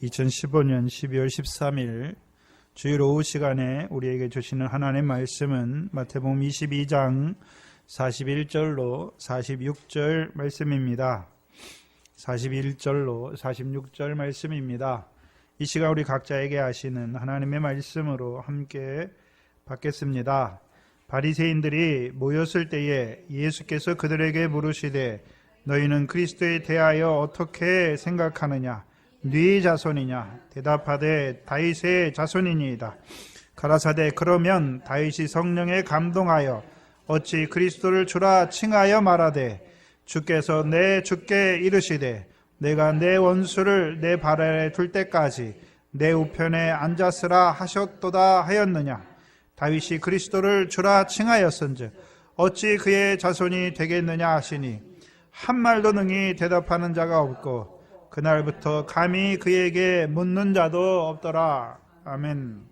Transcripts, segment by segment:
2015년 12월 13일 주일 오후 시간에 우리에게 주시는 하나님의 말씀은 마태복음 22장 41절로 46절 말씀입니다. 41절로 46절 말씀입니다. 이 시간 우리 각자에게 하시는 하나님의 말씀으로 함께 받겠습니다. 바리새인들이 모였을 때에 예수께서 그들에게 물으시되 너희는 그리스도에 대하여 어떻게 생각하느냐? 네 자손이냐? 대답하되 다윗의 자손이니이다. 가라사대 그러면 다윗이 성령에 감동하여 어찌 그리스도를 주라 칭하여 말하되 주께서 내 주께 이르시되 내가 내 원수를 내 발 아래 둘 때까지 내 우편에 앉았으라 하셨도다 하였느냐? 다윗이 그리스도를 주라 칭하였은즉 어찌 그의 자손이 되겠느냐 하시니 한 말도 능히 대답하는 자가 없고 그날부터 감히 그에게 묻는 자도 없더라. 아멘.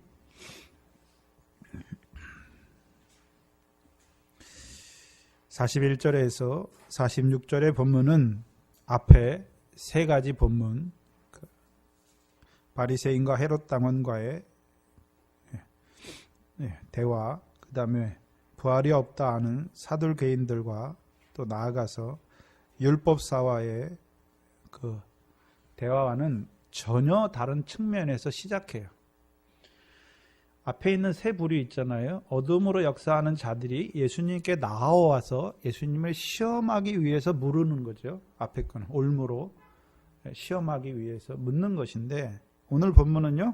(41절에서) (46절의) 본문은 앞에 세 가지 본문, 바리새인과 헤롯 당원과의 대화, 그 다음에 부활이 없다 하는 사둘개인들과 또 나아가서 율법사와의 그 대화와는 전혀 다른 측면에서 시작해요. 앞에 있는 세 부류 있잖아요. 어둠으로 역사하는 자들이 예수님께 나와서 예수님을 시험하기 위해서 물으는 거죠. 앞에 거는 올무로 시험하기 위해서 묻는 것인데, 오늘 본문은요,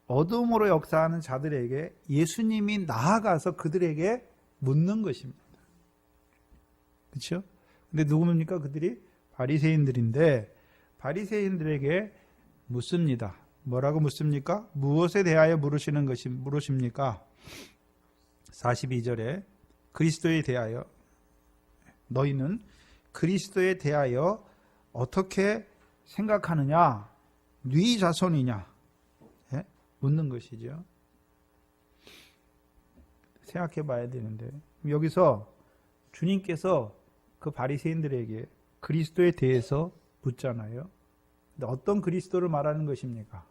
어둠으로 역사하는 자들에게 예수님이 나아가서 그들에게 묻는 것입니다. 그렇죠? 근데 누굽니까? 그들이 바리새인들인데 바리새인들에게 묻습니다. 뭐라고 묻습니까? 무엇에 대하여 물으십니까? 42절에 그리스도에 대하여, 너희는 그리스도에 대하여 어떻게 생각하느냐? 네 자손이냐? 예? 묻는 것이죠. 생각해 봐야 되는데, 여기서 주님께서 그 바리새인들에게 그리스도에 대해서 묻잖아요. 근데 어떤 그리스도를 말하는 것입니까?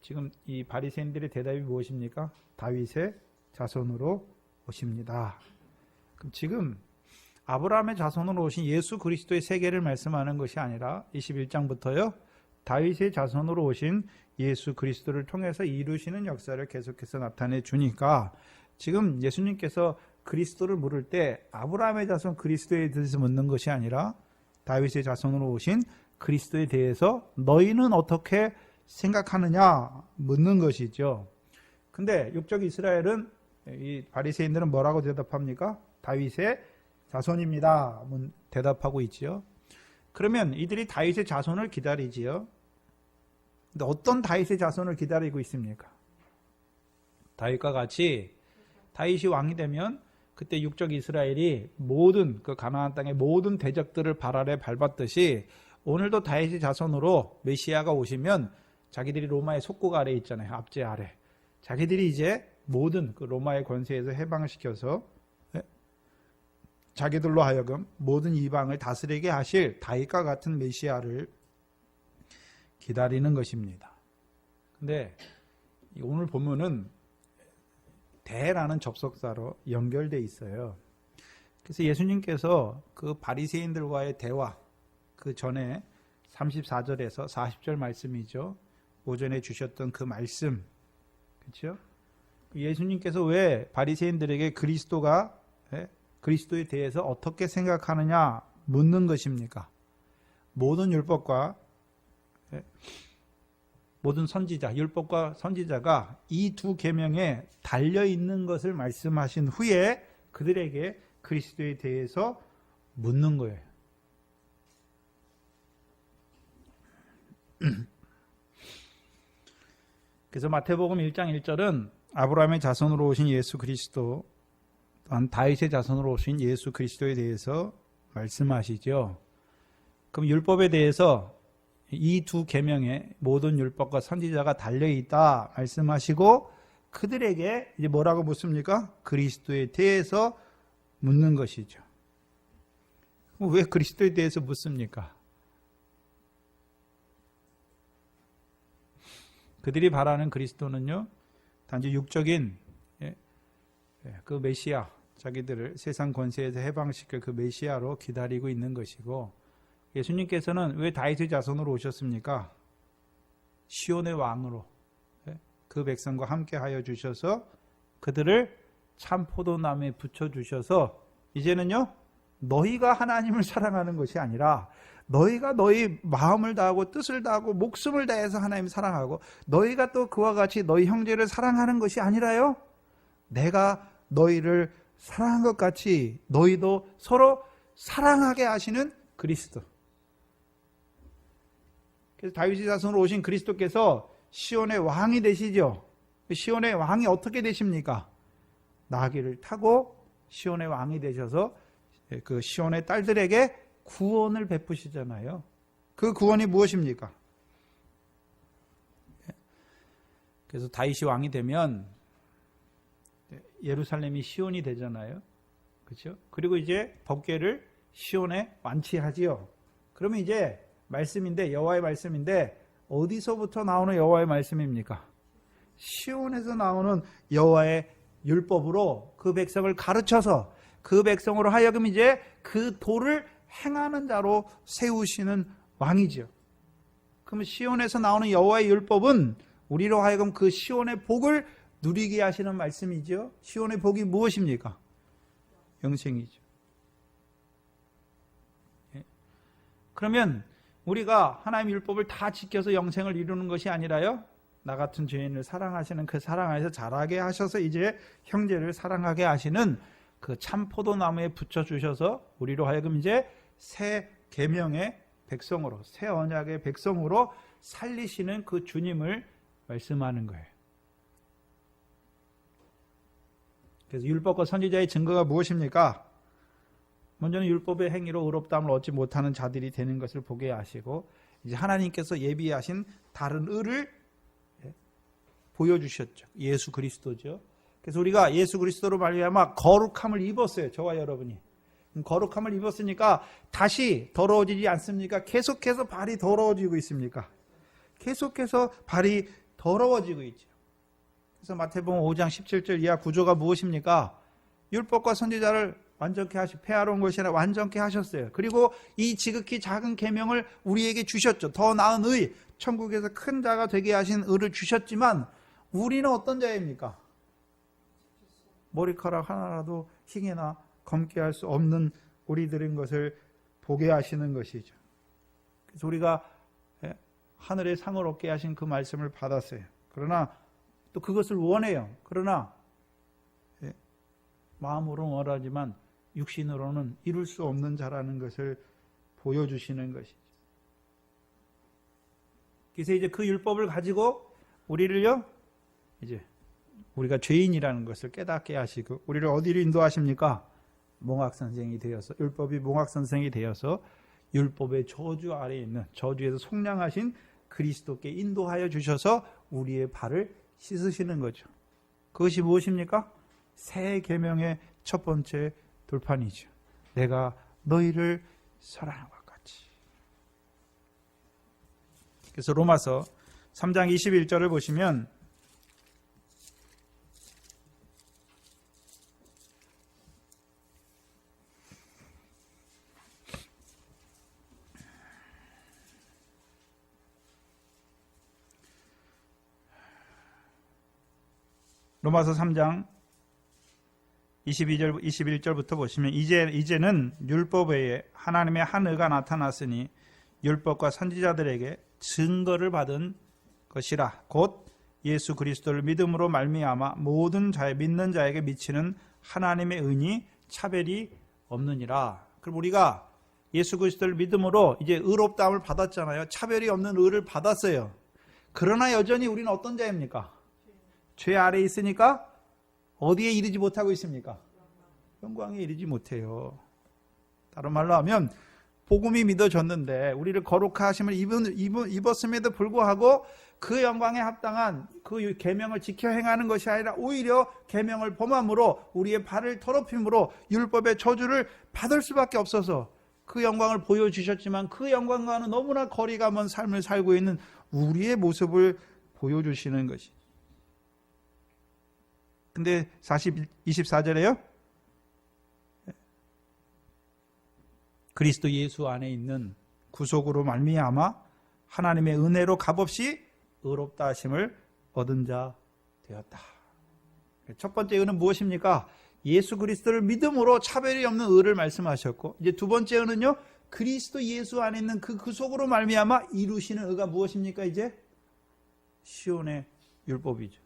지금 이 바리새인들의 대답이 무엇입니까? 다윗의 자손으로 오십니다. 그럼 지금 아브라함의 자손으로 오신 예수 그리스도의 세계를 말씀하는 것이 아니라 21장부터요, 다윗의 자손으로 오신 예수 그리스도를 통해서 이루시는 역사를 계속해서 나타내 주니까, 지금 예수님께서 그리스도를 물을 때 아브라함의 자손 그리스도에 대해서 묻는 것이 아니라 다윗의 자손으로 오신 그리스도에 대해서 너희는 어떻게 생각하느냐 묻는 것이죠. 근데 육적 이스라엘은, 이 바리새인들은 뭐라고 대답합니까? 다윗의 자손입니다. 대답하고 있지요. 그러면 이들이 다윗의 자손을 기다리지요. 근데 어떤 다윗의 자손을 기다리고 있습니까? 다윗과 같이 다윗이 왕이 되면 그때 육적 이스라엘이 모든 그 가나안 땅의 모든 대적들을 발 아래 밟았듯이 오늘도 다윗의 자손으로 메시아가 오시면 자기들이 로마의 속국 아래에 있잖아요. 압제 아래. 자기들이 이제 모든 그 로마의 권세에서 해방시켜서 자기들로 하여금 모든 이방을 다스리게 하실 다윗과 같은 메시아를 기다리는 것입니다. 근데 오늘 본문은 대라는 접속사로 연결되어 있어요. 그래서 예수님께서 그 바리새인들과의 대화, 그 전에 34절에서 40절 말씀이죠. 오전에 주셨던 그 말씀, 그렇죠? 예수님께서 왜 바리새인들에게 그리스도에 대해서 어떻게 생각하느냐 묻는 것입니까? 모든 율법과 모든 선지자, 율법과 선지자가 이 두 계명에 달려있는 것을 말씀하신 후에 그들에게 그리스도에 대해서 묻는 거예요. 그래서 마태복음 1장 1절은 아브라함의 자손으로 오신 예수 그리스도, 또한 다윗의 자손으로 오신 예수 그리스도에 대해서 말씀하시죠. 그럼 율법에 대해서 이 두 계명에 모든 율법과 선지자가 달려있다 말씀하시고 그들에게 이제 뭐라고 묻습니까? 그리스도에 대해서 묻는 것이죠. 왜 그리스도에 대해서 묻습니까? 그들이 바라는 그리스도는요, 단지 육적인 그 메시아, 자기들을 세상 권세에서 해방시킬 그 메시아로 기다리고 있는 것이고, 예수님께서는 왜 다윗의 자손으로 오셨습니까? 시온의 왕으로 그 백성과 함께 하여 주셔서 그들을 참 포도나무에 붙여주셔서 이제는요, 너희가 하나님을 사랑하는 것이 아니라 너희가 너희 마음을 다하고 뜻을 다하고 목숨을 다해서 하나님을 사랑하고 너희가 또 그와 같이 너희 형제를 사랑하는 것이 아니라요, 내가 너희를 사랑한 것 같이 너희도 서로 사랑하게 하시는 그리스도. 그래서 다윗의 자손으로 오신 그리스도께서 시온의 왕이 되시죠. 시온의 왕이 어떻게 되십니까? 나귀를 타고 시온의 왕이 되셔서 그 시온의 딸들에게 구원을 베푸시잖아요. 그 구원이 무엇입니까? 그래서 다윗이 왕이 되면 예루살렘이 시온이 되잖아요. 그렇죠? 그리고 이제 법궤를 시온에 완치하지요. 그러면 이제 말씀인데, 여호와의 말씀인데 어디서부터 나오는 여호와의 말씀입니까? 시온에서 나오는 여호와의 율법으로 그 백성을 가르쳐서 그 백성으로 하여금 이제 그 도를 행하는 자로 세우시는 왕이죠. 그러면 시온에서 나오는 여호와의 율법은 우리로 하여금 그 시온의 복을 누리게 하시는 말씀이죠. 시온의 복이 무엇입니까? 영생이죠. 그러면 우리가 하나님의 율법을 다 지켜서 영생을 이루는 것이 아니라요, 나 같은 죄인을 사랑하시는 그 사랑 안에서 자라게 하셔서 이제 형제를 사랑하게 하시는 그 참 포도나무에 붙여주셔서 우리로 하여금 이제 새 계명의 백성으로, 새 언약의 백성으로 살리시는 그 주님을 말씀하는 거예요. 그래서 율법과 선지자의 증거가 무엇입니까? 먼저는 율법의 행위로 의롭다함을 얻지 못하는 자들이 되는 것을 보게 하시고, 이제 하나님께서 예비하신 다른 의를 보여주셨죠. 예수 그리스도죠. 그래서 우리가 예수 그리스도로 말미암아 거룩함을 입었어요. 저와 여러분이. 거룩함을 입었으니까 다시 더러워지지 않습니까? 계속해서 발이 더러워지고 있습니까? 계속해서 발이 더러워지고 있죠. 그래서 마태복음 5장 17절 이하 구조가 무엇입니까? 율법과 선지자를 완전케 폐하러 온 것이 아니라 완전케 하셨어요. 그리고 이 지극히 작은 계명을 우리에게 주셨죠. 더 나은 의, 천국에서 큰 자가 되게 하신 의를 주셨지만 우리는 어떤 자입니까? 머리카락 하나라도 흰이나 검게 할 수 없는 우리들인 것을 보게 하시는 것이죠. 그래서 우리가 하늘의 상을 얻게 하신 그 말씀을 받았어요. 그러나 또 그것을 원해요. 그러나 마음으로는 원하지만 육신으로는 이룰 수 없는 자라는 것을 보여주시는 것이죠. 그래서 이제 그 율법을 가지고 우리를요, 이제 우리가 죄인이라는 것을 깨닫게 하시고 우리를 어디로 인도하십니까? 몽학선생이 되어서, 율법이 몽학선생이 되어서 율법의 저주 아래에 있는, 저주에서 속량하신 그리스도께 인도하여 주셔서 우리의 발을 씻으시는 거죠. 그것이 무엇입니까? 새 계명의 첫 번째 돌판이죠. 내가 너희를 사랑한 것 같이. 그래서 로마서 3장 21절을 보시면 로마서 3장 21절부터 보시면 이제는 율법 외에 하나님의 한 의가 나타났으니 율법과 선지자들에게 증거를 받은 것이라. 곧 예수 그리스도를 믿음으로 말미암아 모든 믿는 자에게 미치는 하나님의 은이 차별이 없느니라. 그럼 우리가 예수 그리스도를 믿음으로 이제 의롭다함을 받았잖아요. 차별이 없는 의를 받았어요. 그러나 여전히 우리는 어떤 자입니까? 죄 아래에 있으니까 어디에 이르지 못하고 있습니까? 영광에 이르지 못해요. 다른 말로 하면 복음이 믿어졌는데 우리를 거룩하심을 입었음에도 불구하고 그 영광에 합당한 그 계명을 지켜 행하는 것이 아니라 오히려 계명을 범함으로 우리의 발을 더럽힘으로 율법의 저주를 받을 수밖에 없어서 그 영광을 보여주셨지만 그 영광과는 너무나 거리가 먼 삶을 살고 있는 우리의 모습을 보여주시는 것이. 근데 24절에요. 그리스도 예수 안에 있는 구속으로 말미암아 하나님의 은혜로 값없이 의롭다 하심을 얻은 자 되었다. 첫 번째 의는 무엇입니까? 예수 그리스도를 믿음으로 차별이 없는 의를 말씀하셨고, 이제 두 번째 의는요, 그리스도 예수 안에 있는 그 구속으로 말미암아 이루시는 의가 무엇입니까? 이제 시온의 율법이죠.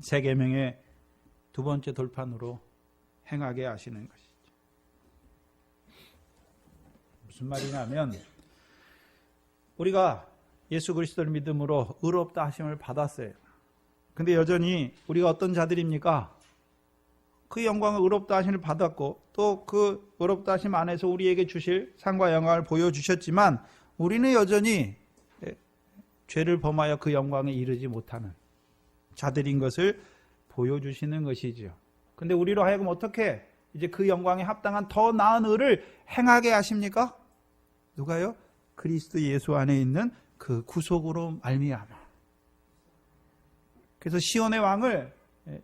세 계명의 두 번째 돌판으로 행하게 하시는 것이죠. 무슨 말이냐면 우리가 예수 그리스도를 믿음으로 의롭다 하심을 받았어요. 근데 여전히 우리가 어떤 자들입니까? 그 영광을 의롭다 하심을 받았고 또 그 의롭다 하심 안에서 우리에게 주실 상과 영광을 보여주셨지만 우리는 여전히 죄를 범하여 그 영광에 이르지 못하는 자들인 것을 보여주시는 것이죠. 근데 우리로 하여금 어떻게 이제 그 영광에 합당한 더 나은 의를 행하게 하십니까? 누가요? 그리스도 예수 안에 있는 그 구속으로 말미암아. 그래서 시온의 왕을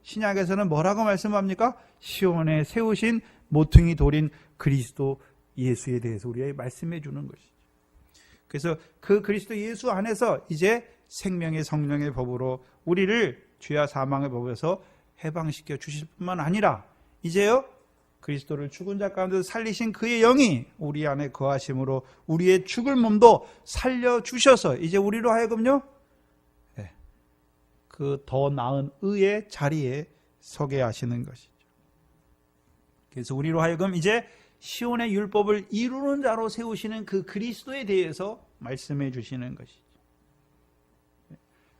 신약에서는 뭐라고 말씀합니까? 시온에 세우신 모퉁이 돌인 그리스도 예수에 대해서 우리에게 말씀해 주는 것이죠. 그래서 그 그리스도 예수 안에서 이제 생명의 성령의 법으로 우리를 죄와 사망의 법에서 해방시켜 주실 뿐만 아니라 이제요 그리스도를 죽은 자 가운데서 살리신 그의 영이 우리 안에 거하심으로 우리의 죽을 몸도 살려주셔서 이제 우리로 하여금요 그 더 나은 의의 자리에 서게 하시는 것이죠. 그래서 우리로 하여금 이제 시온의 율법을 이루는 자로 세우시는 그 그리스도에 대해서 말씀해 주시는 것이죠.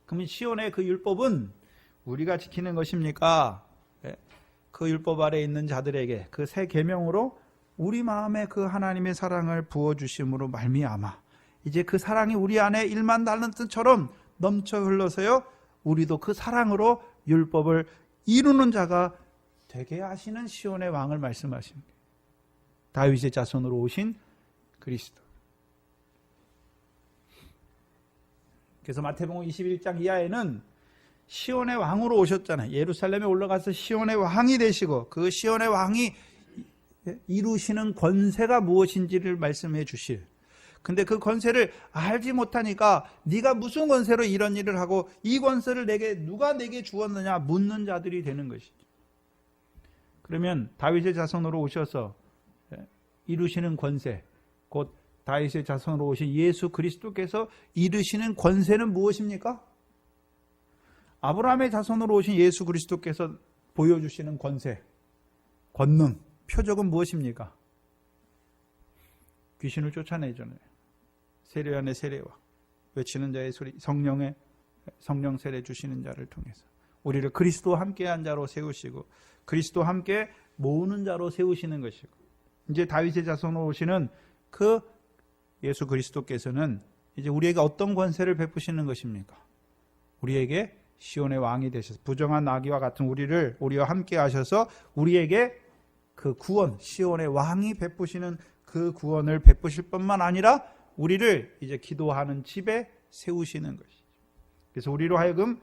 그러면 시온의 그 율법은 우리가 지키는 것입니까? 그 율법 아래에 있는 자들에게 그 새 계명으로 우리 마음에 그 하나님의 사랑을 부어주심으로 말미암아 이제 그 사랑이 우리 안에 1만 달란트처럼 넘쳐 흘러서요 우리도 그 사랑으로 율법을 이루는 자가 되게 하시는 시온의 왕을 말씀하십니다. 다윗의 자손으로 오신 그리스도. 그래서 마태복음 21장 이하에는 시온의 왕으로 오셨잖아요. 예루살렘에 올라가서 시온의 왕이 되시고 그 시온의 왕이 이루시는 권세가 무엇인지를 말씀해 주실. 근데 그 권세를 알지 못하니까 네가 무슨 권세로 이런 일을 하고 이 권세를 누가 내게 주었느냐 묻는 자들이 되는 것이죠. 그러면 다윗의 자손으로 오셔서 이루시는 권세, 곧 다윗의 자손으로 오신 예수 그리스도께서 이루시는 권세는 무엇입니까? 아브라함의 자손으로 오신 예수 그리스도께서 보여주시는 권세, 권능, 표적은 무엇입니까? 귀신을 쫓아내잖아요. 세례 안에 세례와 외치는 자의 소리, 성령 세례 주시는 자를 통해서 우리를 그리스도와 함께한 자로 세우시고 그리스도와 함께 모으는 자로 세우시는 것이고 이제 다윗의 자손으로 오시는 그 예수 그리스도께서는 이제 우리에게 어떤 권세를 베푸시는 것입니까? 우리에게 시온의 왕이 되셔서 부정한 나귀와 같은 우리와 함께 하셔서 우리에게 그 구원, 시온의 왕이 베푸시는 그 구원을 베푸실 뿐만 아니라 우리를 이제 기도하는 집에 세우시는 것이죠. 그래서 우리로 하여금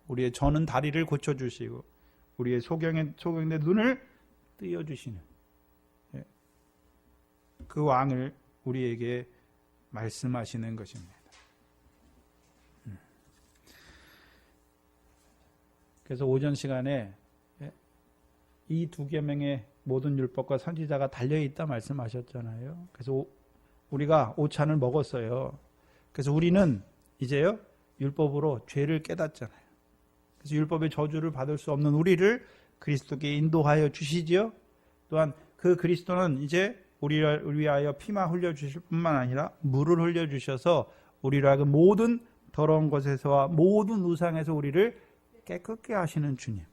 우리의 저는 다리를 고쳐주시고 우리의 소경의 눈을 띄어주시는 그 왕을 우리에게 말씀하시는 것입니다. 그래서 오전 시간에 이 두 계명의 모든 율법과 선지자가 달려있다 말씀하셨잖아요. 그래서 우리가 오찬을 먹었어요. 그래서 우리는 이제요 율법으로 죄를 깨닫잖아요. 그래서 율법의 저주를 받을 수 없는 우리를 그리스도께 인도하여 주시지요. 또한 그 그리스도는 이제 우리를 위하여 피만 흘려주실 뿐만 아니라 물을 흘려주셔서 우리를 하여금 모든 더러운 것에서와 모든 우상에서 우리를 깨끗게 하시는 주님.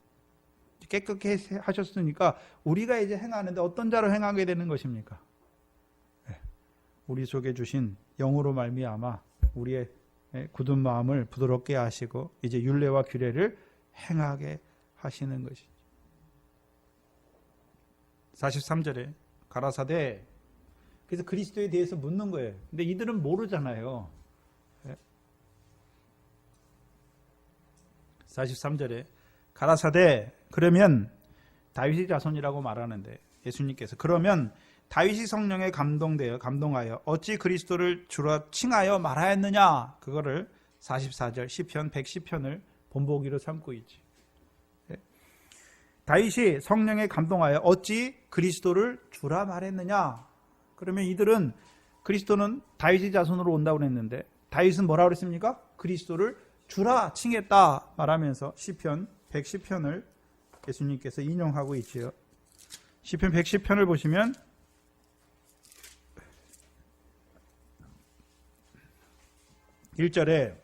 깨끗게 하셨으니까 우리가 이제 행하는데 어떤 자로 행하게 되는 것입니까? 우리 속에 주신 영으로 말미암아 우리의 굳은 마음을 부드럽게 하시고 이제 율례와 규례를 행하게 하시는 것이죠. 43절에 가라사대, 그래서 그리스도에 대해서 묻는 거예요. 근데 이들은 모르잖아요. 43절에 가라사대, 그러면 다윗의 자손이라고 말하는데 예수님께서 그러면 다윗이 성령에 감동하여 어찌 그리스도를 주라 칭하여 말하였느냐, 그거를 44절 시편 110편을 본보기로 삼고 있지. 다윗이 성령에 감동하여 어찌 그리스도를 주라 말했느냐. 그러면 이들은 그리스도는 다윗의 자손으로 온다고 그랬는데 다윗은 뭐라고 그랬습니까? 그리스도를 주라 칭했다 말하면서 시편 110편을 예수님께서 인용하고 있지요. 시편 110편을 보시면 1절에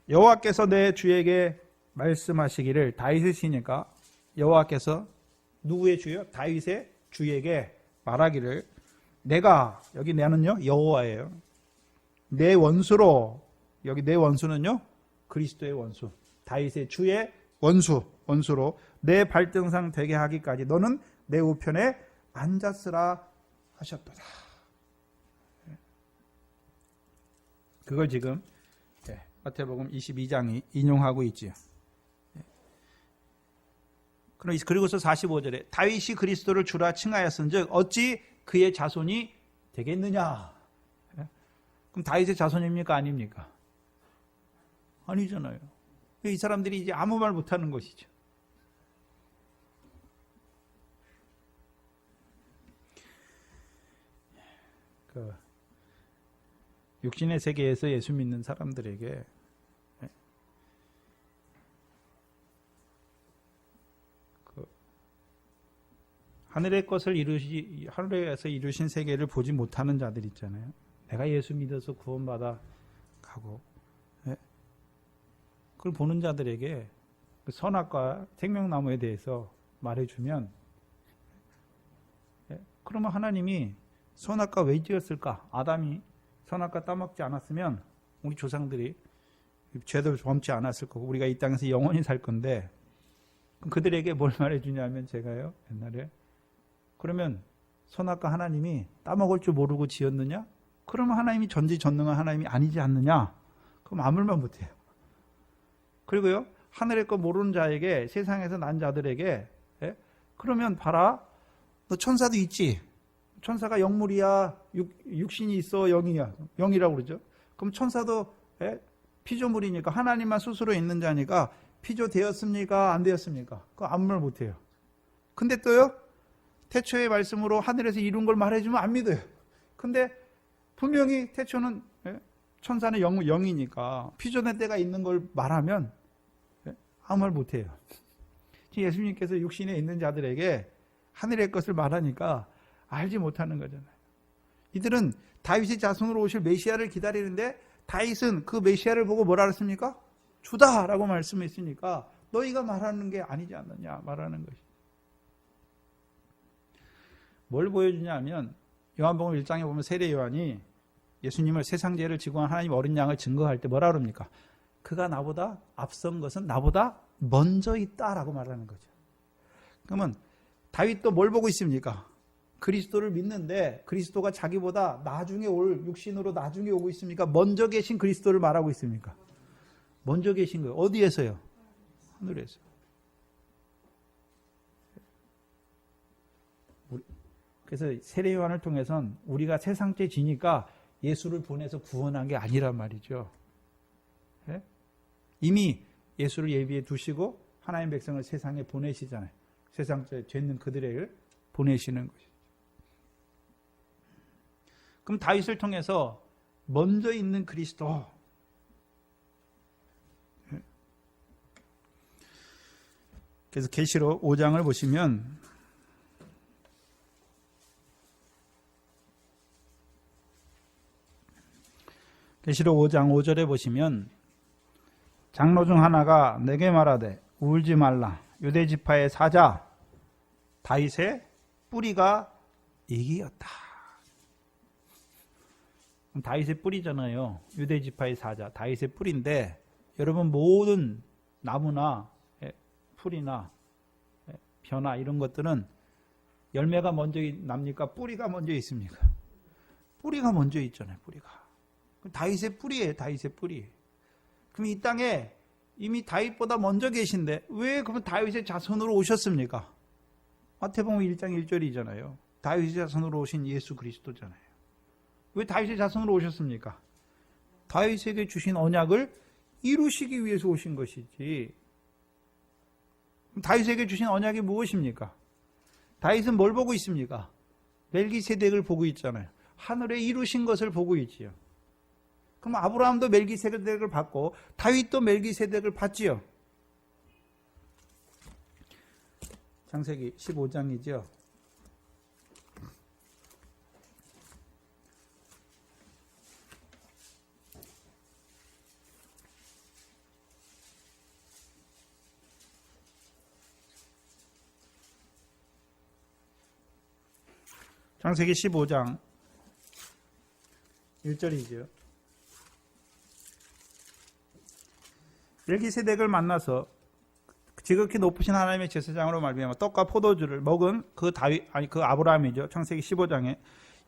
여호와께서 내 주에게 말씀하시기를, 다윗의 시니까 여호와께서 누구의 주요? 다윗의 주에게 말하기를, 내가, 여기 내는요 여호와예요, 내 원수로, 여기 내 원수는요 그리스도의 원수, 다윗의 주의 원수로 내 발등상 되게 하기까지 너는 내 우편에 앉았으라 하셨도다. 그걸 지금 마태복음 22장이 인용하고 있지요. 그리고서 45절에 다윗이 그리스도를 주라 칭하였은즉 어찌 그의 자손이 되겠느냐. 그럼 다윗의 자손입니까? 아닙니까? 아니잖아요. 이 사람들이 이제 아무 말 못하는 것이죠. 육신의 세계에서 예수 믿는 사람들에게 하늘의 것을 하늘에서 이루신 세계를 보지 못하는 자들 있잖아요. 내가 예수 믿어서 구원받아 가고, 그걸 보는 자들에게 그 선악과 생명나무에 대해서 말해주면, 그러면 하나님이 선악과 왜 지었을까? 아담이 선악과 따먹지 않았으면 우리 조상들이 죄를 범치 않았을 거고 우리가 이 땅에서 영원히 살 건데, 그들에게 뭘 말해주냐면, 제가요 옛날에, 그러면 선악과 하나님이 따먹을 줄 모르고 지었느냐? 그러면 하나님이 전지전능한 하나님이 아니지 않느냐? 그럼 아무 말 못해요. 그리고요 하늘의 것 모르는 자에게, 세상에서 난 자들에게, 그러면 봐라, 너 천사도 있지? 천사가 영물이야, 육신이 있어, 영이라고 그러죠. 그럼 천사도 피조물이니까, 하나님만 스스로 있는 자니까 피조 되었습니까? 안 되었습니까? 그거 아무 말 못해요. 근데 또요 태초의 말씀으로 하늘에서 이룬 걸 말해주면 안 믿어요. 근데 분명히 태초는, 천사는 영이니까 피조된 때가 있는 걸 말하면 아무 말 못해요. 예수님께서 육신에 있는 자들에게 하늘의 것을 말하니까 알지 못하는 거잖아요. 이들은 다윗의 자손으로 오실 메시아를 기다리는데, 다윗은 그 메시아를 보고 뭐라 그랬습니까? 주다라고 말씀했으니까 너희가 말하는 게 아니지 않느냐 말하는 것이. 뭘 보여주냐 하면, 요한복음 1장에 보면 세례 요한이 예수님을 세상 죄를 지고 한 하나님 어린 양을 증거할 때 뭐라 그럽니까? 그가 나보다 앞선 것은 나보다 먼저 있다라고 말하는 거죠. 그러면 다윗도 뭘 보고 있습니까? 그리스도를 믿는데 그리스도가 자기보다 나중에 올, 육신으로 나중에 오고 있습니까? 먼저 계신 그리스도를 말하고 있습니까? 먼저 계신 거예요. 어디에서요? 하늘에서. 그래서 세례 요한을 통해서는 우리가 세상 죄 지니까 예수를 보내서 구원한 게 아니란 말이죠. 이미 예수를 예비해 두시고 하나님 백성을 세상에 보내시잖아요. 세상 죄 있는 그들을 보내시는 것이죠. 그럼 다윗을 통해서 먼저 있는 그리스도, 그래서 계시록 5장을 보시면 계시록 5장 5절에 보시면, 장로 중 하나가 내게 말하되 울지 말라, 유대 지파의 사자 다윗의 뿌리가 이기었다. 다윗의 뿌리잖아요. 유대 지파의 사자 다윗의 뿌리인데, 여러분 모든 나무나 풀이나 벼나 이런 것들은 열매가 먼저 납니까? 뿌리가 먼저 있습니까? 뿌리가 먼저 있잖아요. 뿌리가. 다윗의 뿌리예요. 다윗의 뿌리. 그럼 이 땅에 이미 다윗보다 먼저 계신데 왜 그러면 다윗의 자손으로 오셨습니까? 마태복음 1장 1절이잖아요. 다윗의 자손으로 오신 예수 그리스도잖아요. 왜 다윗의 자손으로 오셨습니까? 다윗에게 주신 언약을 이루시기 위해서 오신 것이지. 다윗에게 주신 언약이 무엇입니까? 다윗은 뭘 보고 있습니까? 멜기세덱을 보고 있잖아요. 하늘에 이루신 것을 보고 있지요. 그럼 아브라함도 멜기세덱을 받고 다윗도 멜기세덱을 받지요. 창세기 15장이죠. 창세기 15장 1절이죠. 멜기세덱을 만나서 지극히 높으신 하나님의 제사장으로 말미암아 떡과 포도주를 먹은 그 아브라함이죠. 창세기 15장에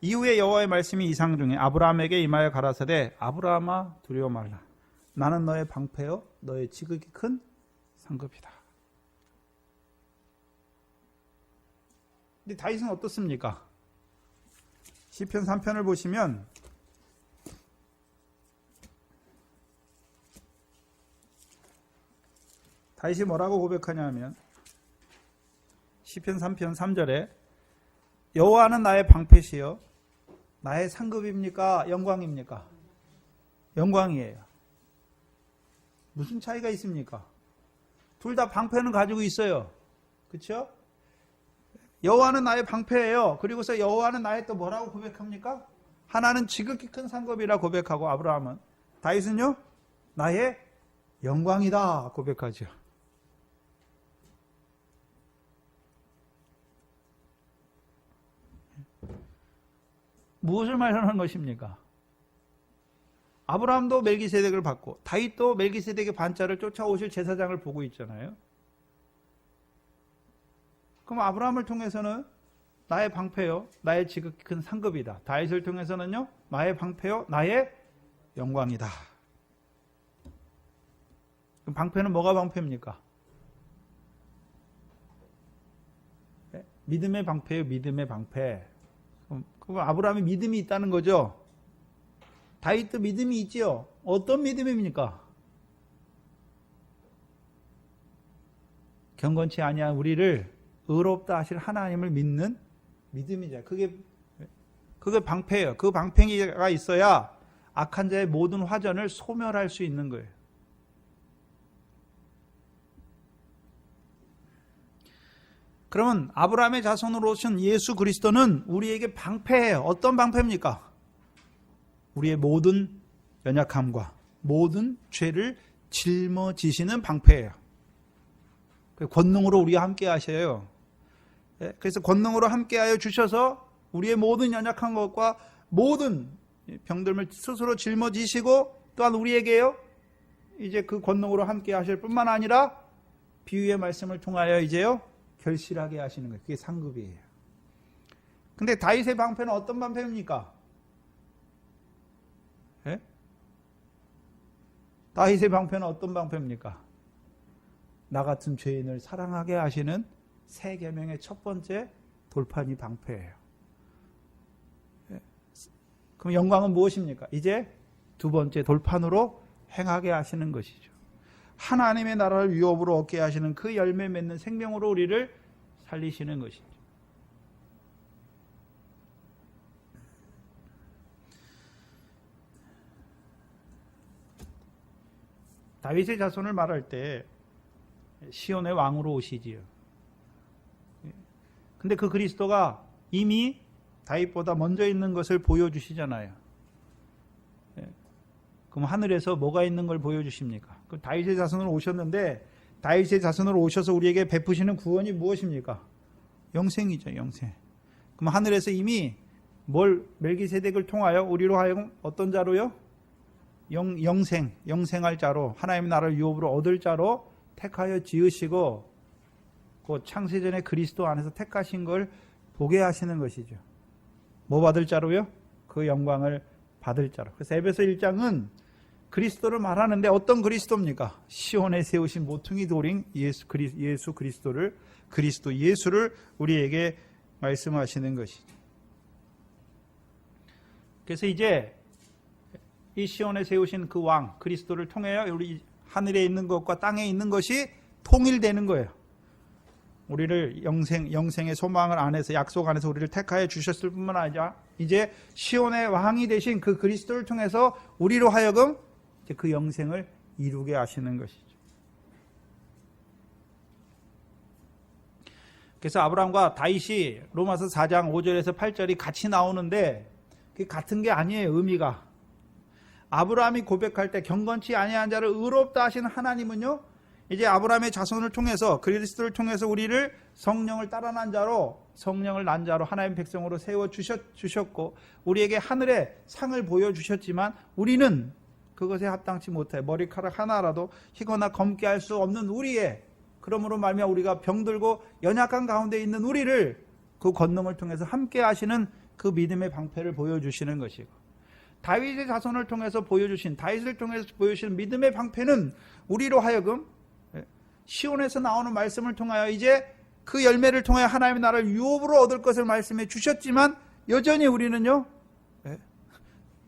이후에 여호와의 말씀이 이상 중에 아브라함에게 임하여 가라사대 아브라함아 두려워 말라. 나는 너의 방패요 너의 지극히 큰 상급이다. 근데 다윗은 어떻습니까? 시편 3편을 보시면 다윗이 뭐라고 고백하냐 하면 시편 3편 3절에 여호와는 나의 방패시요 나의 상급입니까? 영광입니까? 영광이에요. 무슨 차이가 있습니까? 둘 다 방패는 가지고 있어요. 그렇죠? 여호와는 나의 방패예요. 그리고서 여호와는 나의 또 뭐라고 고백합니까? 하나는 지극히 큰 상급이라 고백하고 아브라함은 다윗은요? 나의 영광이다 고백하죠. 무엇을 말하는 것입니까? 아브라함도 멜기세덱을 받고 다윗도 멜기세덱의 반차를 쫓아오실 제사장을 보고 있잖아요. 그럼 아브라함을 통해서는 나의 방패요 나의 지극히 큰 상급이다. 다윗을 통해서는요 나의 방패요 나의 영광이다. 그럼 방패는 뭐가 방패입니까? 네? 믿음의 방패요 믿음의 방패. 그럼 아브라함이 믿음이 있다는 거죠. 다윗도 믿음이 있지요. 어떤 믿음입니까? 경건치 아니한 우리를 의롭다 하실 하나님을 믿는 믿음이죠. 그게 방패예요. 그 방패가 있어야 악한 자의 모든 화전을 소멸할 수 있는 거예요. 그러면 아브라함의 자손으로 오신 예수 그리스도는 우리에게 방패예요. 어떤 방패입니까? 우리의 모든 연약함과 모든 죄를 짊어지시는 방패예요. 권능으로 우리와 함께 하셔요. 그래서 권능으로 함께하여 주셔서 우리의 모든 연약한 것과 모든 병들을 스스로 짊어지시고 또한 우리에게요 이제 그 권능으로 함께 하실 뿐만 아니라 비유의 말씀을 통하여 이제요 결실하게 하시는 거예요. 그게 상급이에요. 근데 다윗의 방패는 어떤 방패입니까? 예? 다윗의 방패는 어떤 방패입니까? 나 같은 죄인을 사랑하게 하시는 새 계명의 첫 번째 돌판이 방패예요. 예? 그럼 영광은 무엇입니까? 이제 두 번째 돌판으로 행하게 하시는 것이죠. 하나님의 나라를 유업으로 얻게 하시는 그 열매 맺는 생명으로 우리를 살리시는 것이죠. 다윗의 자손을 말할 때 시온의 왕으로 오시지요. 근데 그 그리스도가 이미 다윗보다 먼저 있는 것을 보여주시잖아요. 그럼 하늘에서 뭐가 있는 걸 보여주십니까? 그 다윗의 자손으로 오셨는데 다윗의 자손으로 오셔서 우리에게 베푸시는 구원이 무엇입니까? 영생이죠, 영생. 그럼 하늘에서 이미 멜기세덱을 통하여 우리로 하여금 어떤 자로요? 영생할 자로 하나님의 나라를 유업으로 얻을 자로 택하여 지으시고 그 창세전에 그리스도 안에서 택하신 걸 보게 하시는 것이죠. 뭐 받을 자로요? 그 영광을 받을 자로. 그래서 에베소 1장은 그리스도를 말하는데 어떤 그리스도입니까? 시온에 세우신 모퉁이 돌인 예수 그리스도를, 그리스도 예수를 우리에게 말씀하시는 것이죠. 그래서 이제 이 시온에 세우신 그 왕 그리스도를 통하여 우리 하늘에 있는 것과 땅에 있는 것이 통일되는 거예요. 우리를 영생의 소망을 안에서, 약속 안에서 우리를 택하여 주셨을 뿐만 아니라 이제 시온의 왕이 되신 그 그리스도를 통해서 우리로 하여금 이제 그 영생을 이루게 하시는 것이죠. 그래서 아브라함과 다윗이 로마서 4장 5절에서 8절이 같이 나오는데 그게 같은 게 아니에요. 의미가. 아브라함이 고백할 때 경건치 아니한 자를 의롭다 하시는 하나님은요, 이제 아브라함의 자손을 통해서, 그리스도를 통해서 우리를 성령을 따라 난 자로, 성령을 난 자로 하나님의 백성으로 세워 주셨고 우리에게 하늘의 상을 보여주셨지만 우리는 그것에 합당치 못해 머리카락 하나라도 희거나 검게 할 수 없는 우리의, 그러므로 말미암아 우리가 병들고 연약한 가운데 있는 우리를 그 권능을 통해서 함께 하시는 그 믿음의 방패를 보여주시는 것이고, 다윗의 자손을 통해서 다윗을 통해서 보여주신 믿음의 방패는 우리로 하여금 시온에서 나오는 말씀을 통하여 이제 그 열매를 통하여 하나님의 나라를 유업으로 얻을 것을 말씀해 주셨지만 여전히 우리는요,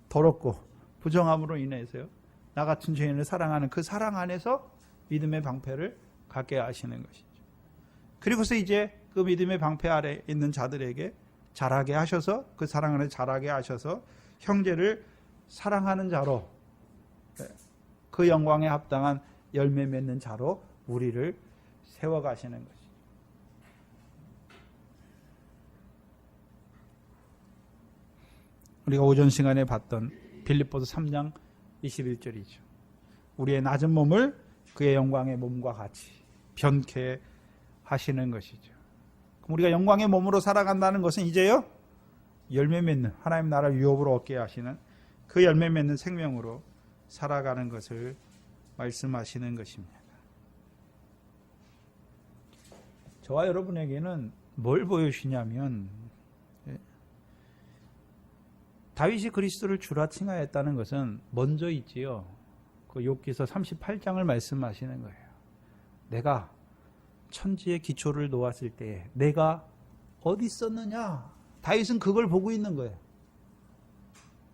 더럽고 부정함으로 인해서요, 나 같은 죄인을 사랑하는 그 사랑 안에서 믿음의 방패를 갖게 하시는 것이죠. 그리고서 이제 그 믿음의 방패 아래 있는 자들에게 자라게 하셔서, 그 사랑 안에 자라게 하셔서 형제를 사랑하는 자로, 그 영광에 합당한 열매 맺는 자로 우리를 세워가시는 것이죠. 우리가 오전 시간에 봤던 빌립보서 3장 21절이죠. 우리의 낮은 몸을 그의 영광의 몸과 같이 변케 하시는 것이죠. 그럼 우리가 영광의 몸으로 살아간다는 것은 이제요, 열매 맺는, 하나님 나라를 유업으로 얻게 하시는 그 열매 맺는 생명으로 살아가는 것을 말씀하시는 것입니다. 저와 여러분에게는 뭘 보여주시냐면, 다윗이 그리스도를 주라 칭하였다는 것은 먼저 있지요. 그 욥기서 38장을 말씀하시는 거예요. 내가 천지의 기초를 놓았을 때에 내가 어디 있었느냐? 다윗은 그걸 보고 있는 거예요.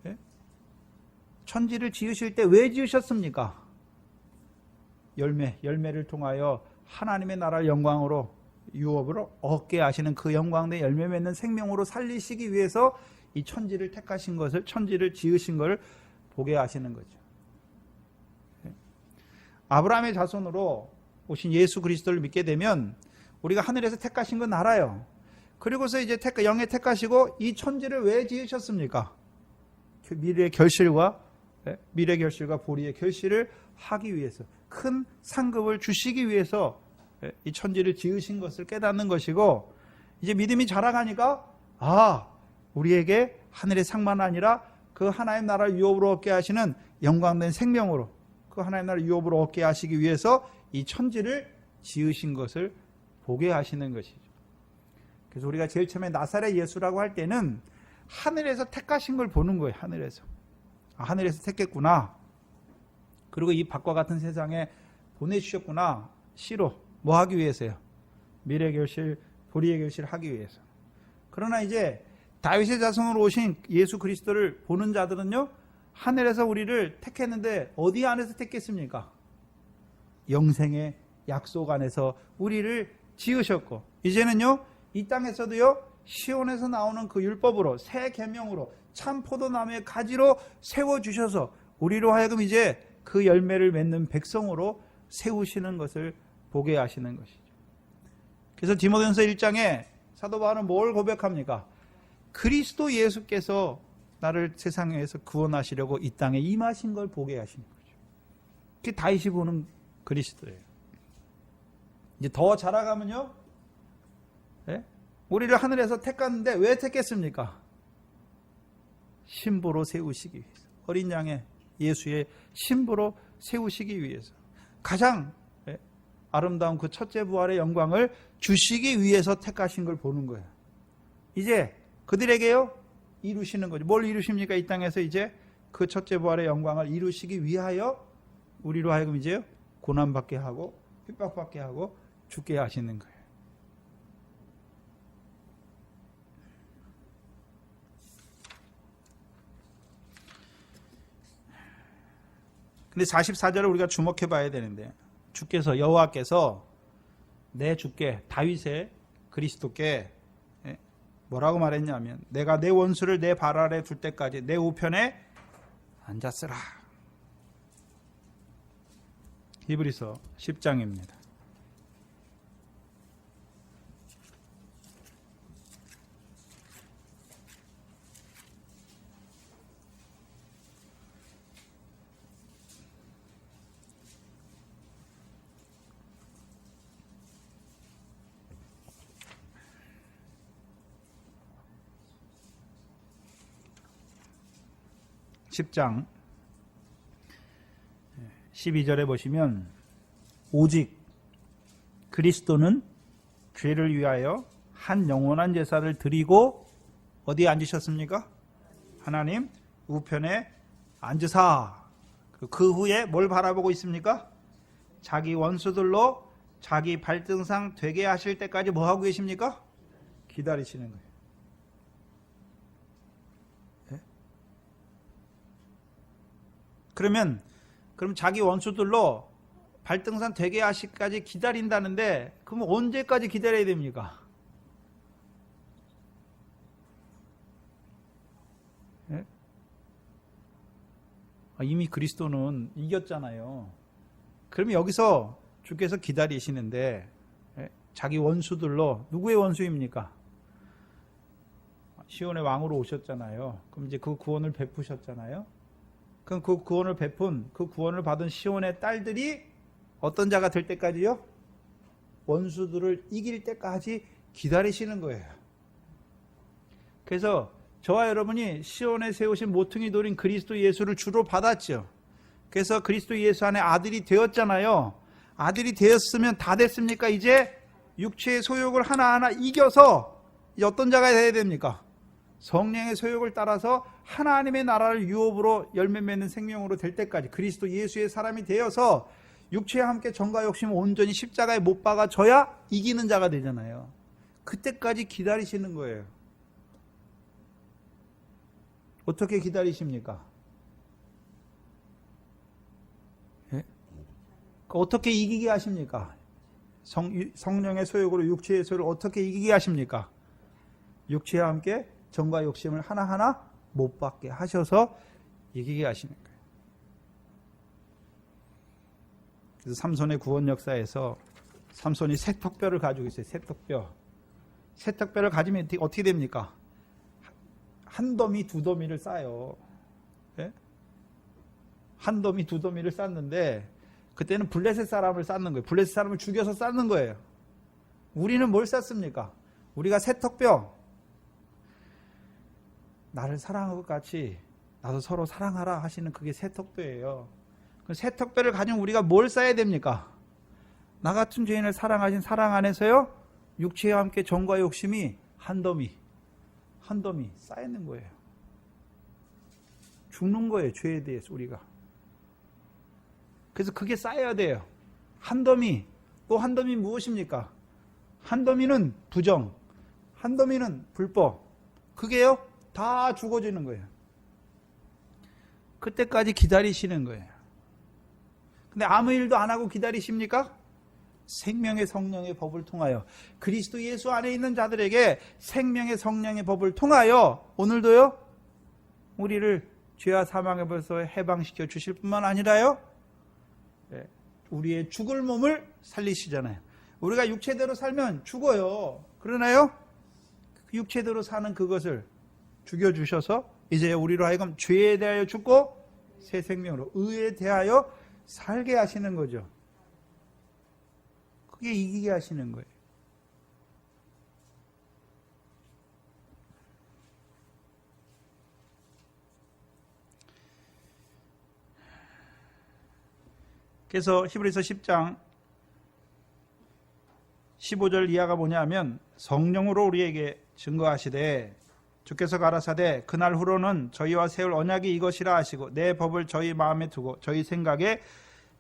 예? 천지를 지으실 때 왜 지으셨습니까? 열매를 통하여 하나님의 나라를 영광으로, 유업으로 얻게 하시는 그 영광의 열매 맺는 생명으로 살리시기 위해서 이 천지를 택하신 것을, 천지를 지으신 것을 보게 하시는 거죠. 아브라함의 자손으로 오신 예수 그리스도를 믿게 되면 우리가 하늘에서 택하신 건 알아요. 그리고서 이제 영에 택하시고 이 천지를 왜 지으셨습니까? 미래의 결실과 보리의 결실을 하기 위해서, 큰 상급을 주시기 위해서 이 천지를 지으신 것을 깨닫는 것이고, 이제 믿음이 자라가니까 우리에게 하늘의 상만 아니라 그 하나님 나라를 유업으로 얻게 하시는 영광된 생명으로, 그 하나님 나라를 유업으로 얻게 하시기 위해서 이 천지를 지으신 것을 보게 하시는 것이죠. 그래서 우리가 제일 처음에 나사렛 예수라고 할 때는 하늘에서 택하신 걸 보는 거예요. 하늘에서 택했구나. 그리고 이 밖과 같은 세상에 보내주셨구나. 시로 뭐 하기 위해서요? 미래 결실, 보리의 결실 하기 위해서. 그러나 이제 다윗의 자손으로 오신 예수 그리스도를 보는 자들은요, 하늘에서 우리를 택했는데 어디 안에서 택했습니까? 영생의 약속 안에서 우리를 지으셨고, 이제는요, 이 땅에서도요, 시온에서 나오는 그 율법으로, 새 계명으로, 참 포도나무의 가지로 세워주셔서 우리로 하여금 이제 그 열매를 맺는 백성으로 세우시는 것을 보게 하시는 것이죠. 그래서 디모데전서 1장에 사도 바울은 뭘 고백합니까? 그리스도 예수께서 나를 세상에서 구원하시려고 이 땅에 임하신 걸 보게 하시는 거죠. 그게 다윗이 보는 그리스도예요. 이제 더 자라가면요, 우리를 하늘에서 택했는데 왜 택했습니까? 신부로 세우시기 위해서, 어린 양의 예수의 신부로 세우시기 위해서, 가장 아름다운 그 첫째 부활의 영광을 주시기 위해서 택하신 걸 보는 거예요. 이제 그들에게요 이루시는 거죠. 뭘 이루십니까? 이 땅에서 이제 그 첫째 부활의 영광을 이루시기 위하여 우리로 하여금 이제 고난받게 하고 핍박받게 하고 죽게 하시는 거예요. 근데 44절을 우리가 주목해 봐야 되는데, 주께서, 여호와께서 내 주께, 다윗의 그리스도께 뭐라고 말했냐면, 내가 내 원수를 내 발 아래 둘 때까지 내 우편에 앉았으라. 히브리서 10장입니다. (10장) 12절에 보시면, 오직 그리스도는 죄를 위하여 한 영원한 제사를 드리고 어디에 앉으셨습니까? 하나님 우편에 앉으사. 그 후에 뭘 바라보고 있습니까? 자기 원수들로 자기 발등상 되게 하실 때까지 뭐 하고 계십니까? 기다리시는 거예요. 그럼 자기 원수들로 발등상 되게 하시기까지 기다린다는데, 그럼 언제까지 기다려야 됩니까? 예? 이미 그리스도는 이겼잖아요. 그러면 여기서 주께서 기다리시는데, 자기 원수들로, 누구의 원수입니까? 시온의 왕으로 오셨잖아요. 그럼 이제 그 구원을 베푸셨잖아요. 그럼 그 구원을 베푼, 그 구원을 받은 시온의 딸들이 어떤 자가 될 때까지요? 원수들을 이길 때까지 기다리시는 거예요. 그래서 저와 여러분이 시온에 세우신 모퉁이 돌인 그리스도 예수를 주로 받았죠. 그래서 그리스도 예수 안에 아들이 되었잖아요. 아들이 되었으면 다 됐습니까? 이제 육체의 소욕을 하나하나 이겨서 이제 어떤 자가 돼야 됩니까? 성령의 소욕을 따라서 하나님의 나라를 유업으로 열매 맺는 생명으로 될 때까지 그리스도 예수의 사람이 되어서 육체와 함께 정과 욕심을 온전히 십자가에 못 박아져야 이기는 자가 되잖아요. 그때까지 기다리시는 거예요. 어떻게 기다리십니까? 예? 어떻게 이기게 하십니까? 성령의 소욕으로 육체의 소욕을 어떻게 이기게 하십니까? 육체와 함께 정과 욕심을 하나하나 못 받게 하셔서 이기게 하시는 거예요. 그래서 삼손의 구원 역사에서 삼손이 세턱뼈를 가지고 있어요. 세턱뼈를 가지면 어떻게 됩니까? 한 더미 두 더미를 쌓아요. 네? 한 더미 두 더미를 쌓는데, 그때는 블레셋 사람을 쌓는 거예요. 블레셋 사람을 죽여서 쌓는 거예요. 우리는 뭘 쌓습니까? 우리가 세턱뼈, 나를 사랑한 것 같이 나도 서로 사랑하라 하시는 그게 세턱뼈예요. 그 세턱뼈를 가지면 우리가 뭘 쌓아야 됩니까? 나 같은 죄인을 사랑하신 사랑 안에서요, 육체와 함께 정과 욕심이 한 더미 쌓이는 거예요. 죽는 거예요, 죄에 대해서 우리가. 그래서 그게 쌓여야 돼요. 한 더미, 또 한 더미 무엇입니까? 한 더미는 부정, 한 더미는 불법. 그게요, 다 죽어지는 거예요. 그때까지 기다리시는 거예요. 근데 아무 일도 안 하고 기다리십니까? 생명의 성령의 법을 통하여, 그리스도 예수 안에 있는 자들에게 생명의 성령의 법을 통하여 오늘도요, 우리를 죄와 사망의 벌써 해방시켜 주실 뿐만 아니라요, 우리의 죽을 몸을 살리시잖아요. 우리가 육체대로 살면 죽어요. 그러나요, 육체대로 사는 그것을 죽여주셔서 이제 우리로 하여금 죄에 대하여 죽고 새 생명으로 의에 대하여 살게 하시는 거죠. 그게 이기게 하시는 거예요. 그래서 히브리서 10장 15절 이하가 뭐냐면, 성령으로 우리에게 증거하시되 주께서 가라사대 그날 후로는 저희와 세울 언약이 이것이라 하시고 내 법을 저희 마음에 두고 저희 생각에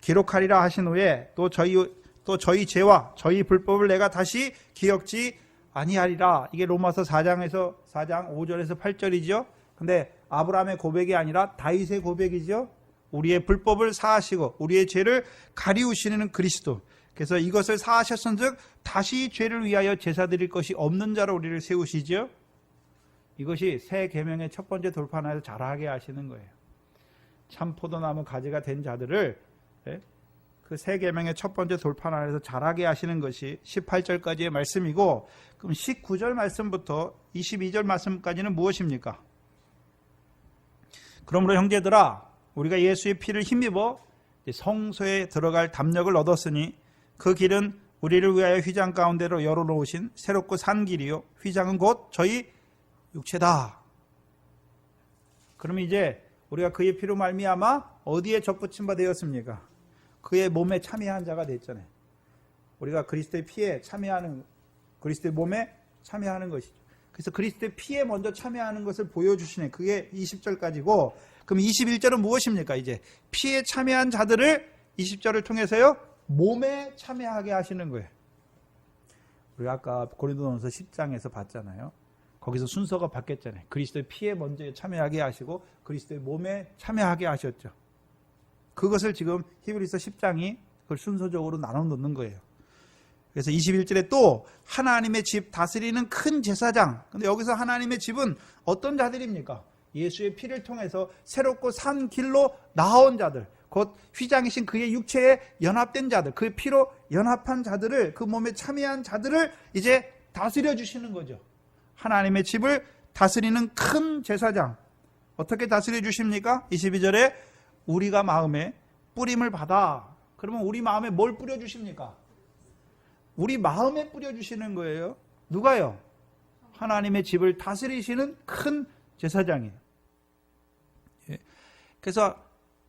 기록하리라 하신 후에 또 저희 죄와 저희 불법을 내가 다시 기억지 아니하리라. 이게 로마서 4장 5절에서 8절이죠. 근데 아브라함의 고백이 아니라 다윗의 고백이죠. 우리의 불법을 사하시고 우리의 죄를 가리우시는 그리스도. 그래서 이것을 사하셨은즉 다시 죄를 위하여 제사 드릴 것이 없는 자로 우리를 세우시죠. 이것이 새 계명의 첫 번째 돌판에서 자라게 하시는 거예요. 참 포도나무 가지가 된 자들을 그 새 계명의 첫 번째 돌판 안에서 자라게 하시는 것이 18절까지의 말씀이고, 그럼 19절 말씀부터 22절 말씀까지는 무엇입니까? 그러므로 형제들아 우리가 예수의 피를 힘입어 성소에 들어갈 담력을 얻었으니 그 길은 우리를 위하여 휘장 가운데로 열어놓으신 새롭고 산 길이요 휘장은 곧 저희 육체다. 그러면 이제 우리가 그의 피로 말미암아 어디에 접붙임 바 되었습니까? 그의 몸에 참여한 자가 됐잖아요. 우리가 그리스도의 피에 참여하는, 그리스도의 몸에 참여하는 것이죠. 그래서 그리스도의 피에 먼저 참여하는 것을 보여주시네. 그게 20절까지고, 그럼 21절은 무엇입니까? 이제 피에 참여한 자들을 20절을 통해서요 몸에 참여하게 하시는 거예요. 우리가 아까 고린도전서 10장에서 봤잖아요. 거기서 순서가 바뀌었잖아요. 그리스도의 피에 먼저 참여하게 하시고 그리스도의 몸에 참여하게 하셨죠. 그것을 지금 히브리서 10장이 그걸 순서적으로 나눠 놓는 거예요. 그래서 21절에 또 하나님의 집 다스리는 큰 제사장. 근데 여기서 하나님의 집은 어떤 자들입니까? 예수의 피를 통해서 새롭고 산 길로 나온 자들, 곧 휘장이신 그의 육체에 연합된 자들, 그의 피로 연합한 자들을, 그 몸에 참여한 자들을 이제 다스려 주시는 거죠. 하나님의 집을 다스리는 큰 제사장. 어떻게 다스려 주십니까? 22절에 우리가 마음에 뿌림을 받아. 그러면 우리 마음에 뭘 뿌려 주십니까? 우리 마음에 뿌려 주시는 거예요. 누가요? 하나님의 집을 다스리시는 큰 제사장이에요. 그래서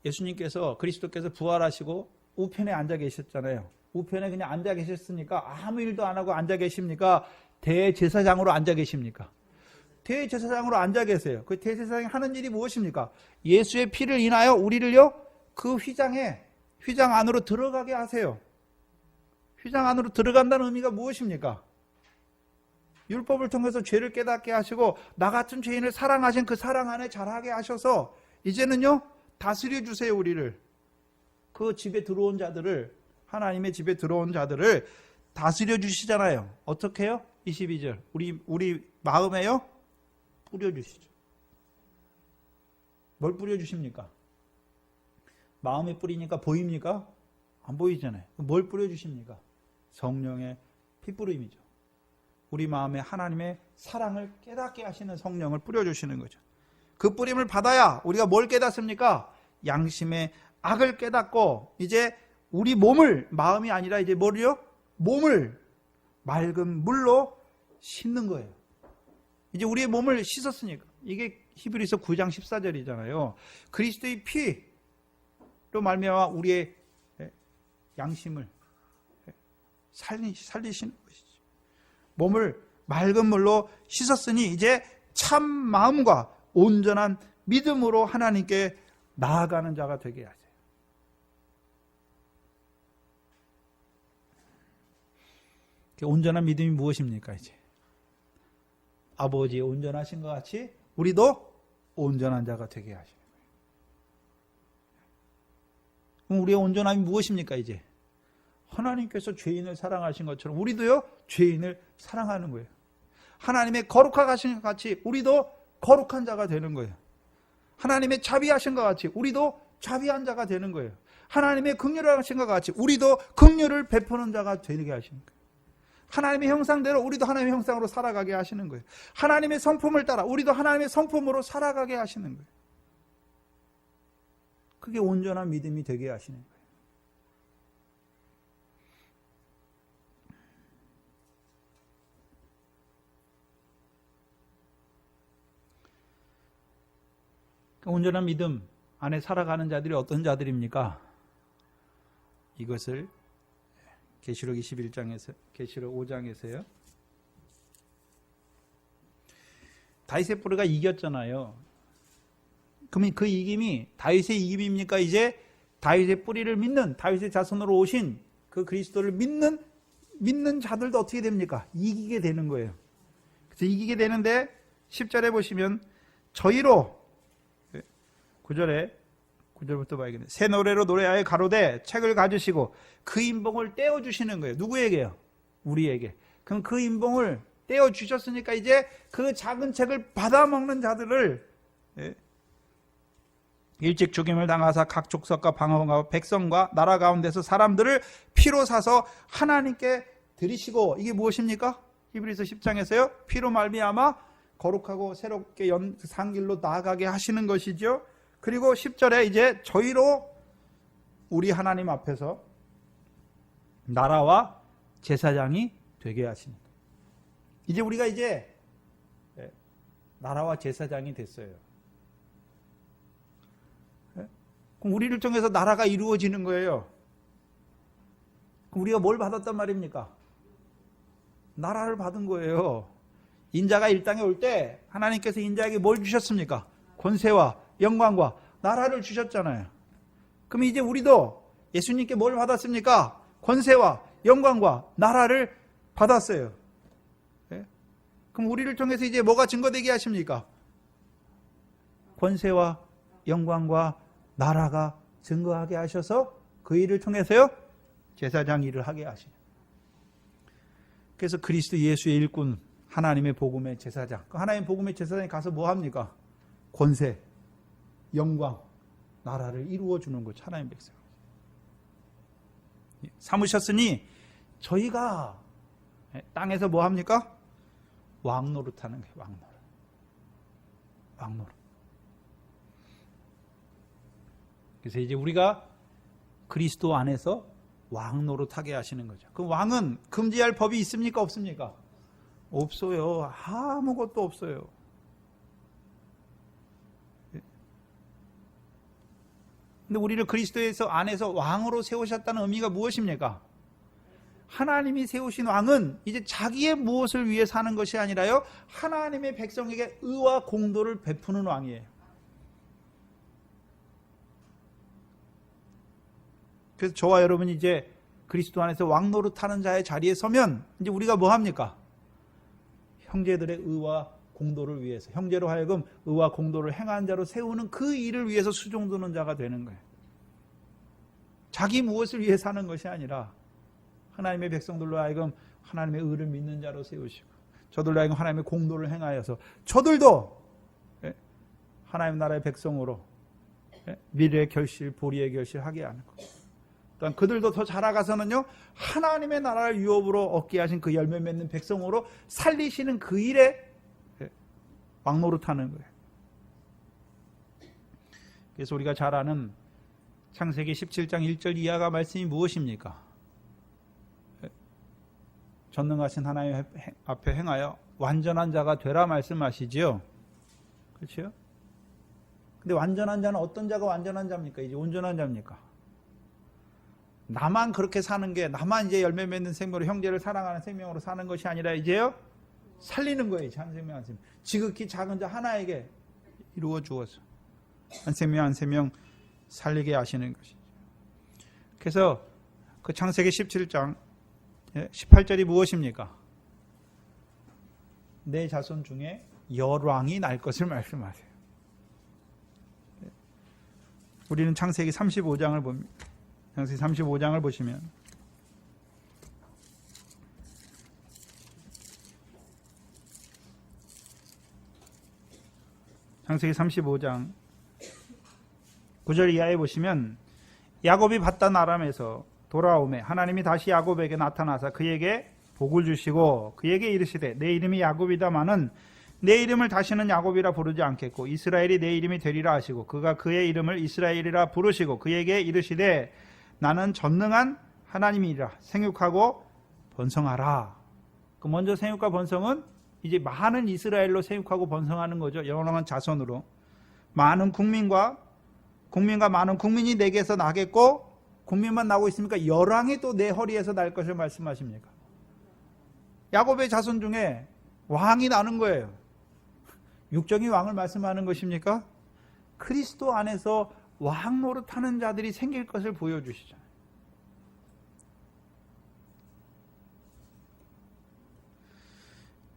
예수님께서, 그리스도께서 부활하시고 우편에 앉아 계셨잖아요. 우편에 그냥 앉아 계셨으니까 아무 일도 안 하고 앉아 계십니까? 대제사장으로 앉아 계십니까? 대제사장으로 앉아 계세요. 그 대제사장이 하는 일이 무엇입니까? 예수의 피를 인하여 우리를요 그 휘장 안으로 들어가게 하세요. 휘장 안으로 들어간다는 의미가 무엇입니까? 율법을 통해서 죄를 깨닫게 하시고 나 같은 죄인을 사랑하신 그 사랑 안에 자라게 하셔서 이제는요 다스려 주세요. 우리를, 그 집에 들어온 자들을, 하나님의 집에 들어온 자들을 다스려 주시잖아요. 어떻게 해요? 22절 우리 마음에요 뿌려주시죠. 뭘 뿌려주십니까? 마음에 뿌리니까 보입니까? 안 보이잖아요. 뭘 뿌려주십니까? 성령의 핏부림이죠. 우리 마음에 하나님의 사랑을 깨닫게 하시는 성령을 뿌려주시는 거죠. 그 뿌림을 받아야 우리가 뭘 깨닫습니까? 양심의 악을 깨닫고 이제 우리 몸을, 마음이 아니라 이제 뭐를요? 몸을 맑은 물로 씻는 거예요. 이제 우리의 몸을 씻었으니까. 이게 히브리서 9장 14절이잖아요. 그리스도의 피로 말미암아 우리의 양심을 살리시는 것이죠. 몸을 맑은 물로 씻었으니 이제 참 마음과 온전한 믿음으로 하나님께 나아가는 자가 되게 하세요. 온전한 믿음이 무엇입니까? 이제 아버지의 온전하신 것 같이 우리도 온전한 자가 되게 하시는 거예요. 그럼 우리의 온전함이 무엇입니까? 이제 하나님께서 죄인을 사랑하신 것처럼 우리도요 죄인을 사랑하는 거예요. 하나님의 거룩하신 것 같이 우리도 거룩한 자가 되는 거예요. 하나님의 자비하신 것 같이 우리도 자비한 자가 되는 거예요. 하나님의 긍휼하신 것 같이 우리도 긍휼을 베푸는 자가 되게 하시는 거예요. 하나님의 형상대로 우리도 하나님의 형상으로 살아가게 하시는 거예요. 하나님의 성품을 따라 우리도 하나님의 성품으로 살아가게 하시는 거예요. 그게 온전한 믿음이 되게 하시는 거예요. 온전한 믿음 안에 살아가는 자들이 어떤 자들입니까? 이것을 계시록 21장에서, 계시록 5장에서요 다윗의 뿌리가 이겼잖아요. 그러면 그 이김이 다윗의 이김입니까? 이제 다윗의 뿌리를 믿는, 다윗의 자손으로 오신 그 그리스도를 믿는 자들도 어떻게 됩니까? 이기게 되는 거예요. 그래서 이기게 되는데 10절에 보시면 저희로 9절부터 봐야겠네. 새 노래로 노래하여 가로되 책을 가지시고 그 인봉을 떼어주시는 거예요. 누구에게요? 우리에게. 그럼 그 인봉을 떼어주셨으니까 이제 그 작은 책을 받아먹는 자들을 일찍 죽임을 당하사 각 족속과 방언과 백성과 나라 가운데서 사람들을 피로 사서 하나님께 드리시고, 이게 무엇입니까? 히브리서 10장에서요. 피로 말미암아 거룩하고 새롭게 산 길로 나아가게 하시는 것이죠. 그리고 10절에 이제 저희로 우리 하나님 앞에서 나라와 제사장이 되게 하십니다. 이제 우리가 이제 나라와 제사장이 됐어요. 그럼 우리를 통해서 나라가 이루어지는 거예요. 그럼 우리가 뭘 받았단 말입니까? 나라를 받은 거예요. 인자가 이 땅에 올 때 하나님께서 인자에게 뭘 주셨습니까? 권세와 영광과 나라를 주셨잖아요. 그럼 이제 우리도 예수님께 뭘 받았습니까? 권세와 영광과 나라를 받았어요. 네? 그럼 우리를 통해서 이제 뭐가 증거되게 하십니까? 권세와 영광과 나라가 증거하게 하셔서 그 일을 통해서요 제사장 일을 하게 하시죠. 그래서 그리스도 예수의 일꾼, 하나님의 복음의 제사장, 하나님의 복음의 제사장이 가서 뭐 합니까? 권세, 영광, 나라를 이루어주는 거죠. 하나님의 백성 삼으셨으니 저희가 땅에서 뭐 합니까? 왕노릇하는 거예요. 왕노릇. 그래서 이제 우리가 그리스도 안에서 왕노릇하게 하시는 거죠. 그럼 왕은 금지할 법이 있습니까? 없습니까? 없어요. 아무것도 없어요. 근데 우리를 그리스도에서 안에서 왕으로 세우셨다는 의미가 무엇입니까? 하나님이 세우신 왕은 이제 자기의 무엇을 위해 사는 것이 아니라요, 하나님의 백성에게 의와 공도를 베푸는 왕이에요. 그래서 저와 여러분이 이제 그리스도 안에서 왕노릇하는 자의 자리에 서면 이제 우리가 뭐 합니까? 형제들의 의와 공도를 위해서, 형제로 하여금 의와 공도를 행한 자로 세우는 그 일을 위해서 수종드는 자가 되는 거예요. 자기 무엇을 위해 사는 것이 아니라 하나님의 백성들로 하여금 하나님의 의를 믿는 자로 세우시고, 저들로 하여금 하나님의 공도를 행하여서 저들도 하나님 나라의 백성으로 미래의 결실, 보리의 결실 하게 하는 거예요. 또한 그들도 더 자라가서는요, 하나님의 나라를 유업으로 얻게 하신 그 열매 맺는 백성으로 살리시는 그 일에 왕노릇하는 거예요. 그래서 우리가 잘 아는 창세기 17장 1절 이하가 말씀이 무엇입니까? 전능하신 하나님 앞에 행하여 완전한 자가 되라 말씀하시지요. 그렇죠? 근데 완전한 자는 어떤 자가 완전한 자입니까? 이제 온전한 자입니까? 나만 그렇게 사는 게, 나만 이제 열매 맺는 생명으로 형제를 사랑하는 생명으로 사는 것이 아니라 이제요, 살리는 거예요. 한 생명 한 생명. 지극히 작은 자 하나에게 이루어 주어서 한 생명 한 생명 살리게 하시는 것이죠. 그래서 그 창세기 17장 18절이 무엇입니까? 내 자손 중에 열왕이 날 것을 말씀하세요. 우리는 창세기 35장을 봅니다. 창세기 35장을 보시면 창세기 35장 9절 이하에 보시면 야곱이 밧단 아람에서 돌아오매 하나님이 다시 야곱에게 나타나사 그에게 복을 주시고 그에게 이르시되 내 이름이 야곱이다마는 내 이름을 다시는 야곱이라 부르지 않겠고 이스라엘이 내 이름이 되리라 하시고 그가 그의 이름을 이스라엘이라 부르시고 그에게 이르시되 나는 전능한 하나님이라 생육하고 번성하라. 그 먼저 생육과 번성은 이제 많은 이스라엘로 생육하고 번성하는 거죠. 영원한 자손으로 많은 국민과 많은 국민이 내게서 나겠고, 국민만 나고 있습니까? 열왕이 또 내 허리에서 날 것을 말씀하십니까? 야곱의 자손 중에 왕이 나는 거예요. 육적인 왕을 말씀하는 것입니까? 그리스도 안에서 왕 노릇하는 자들이 생길 것을 보여주시잖아요.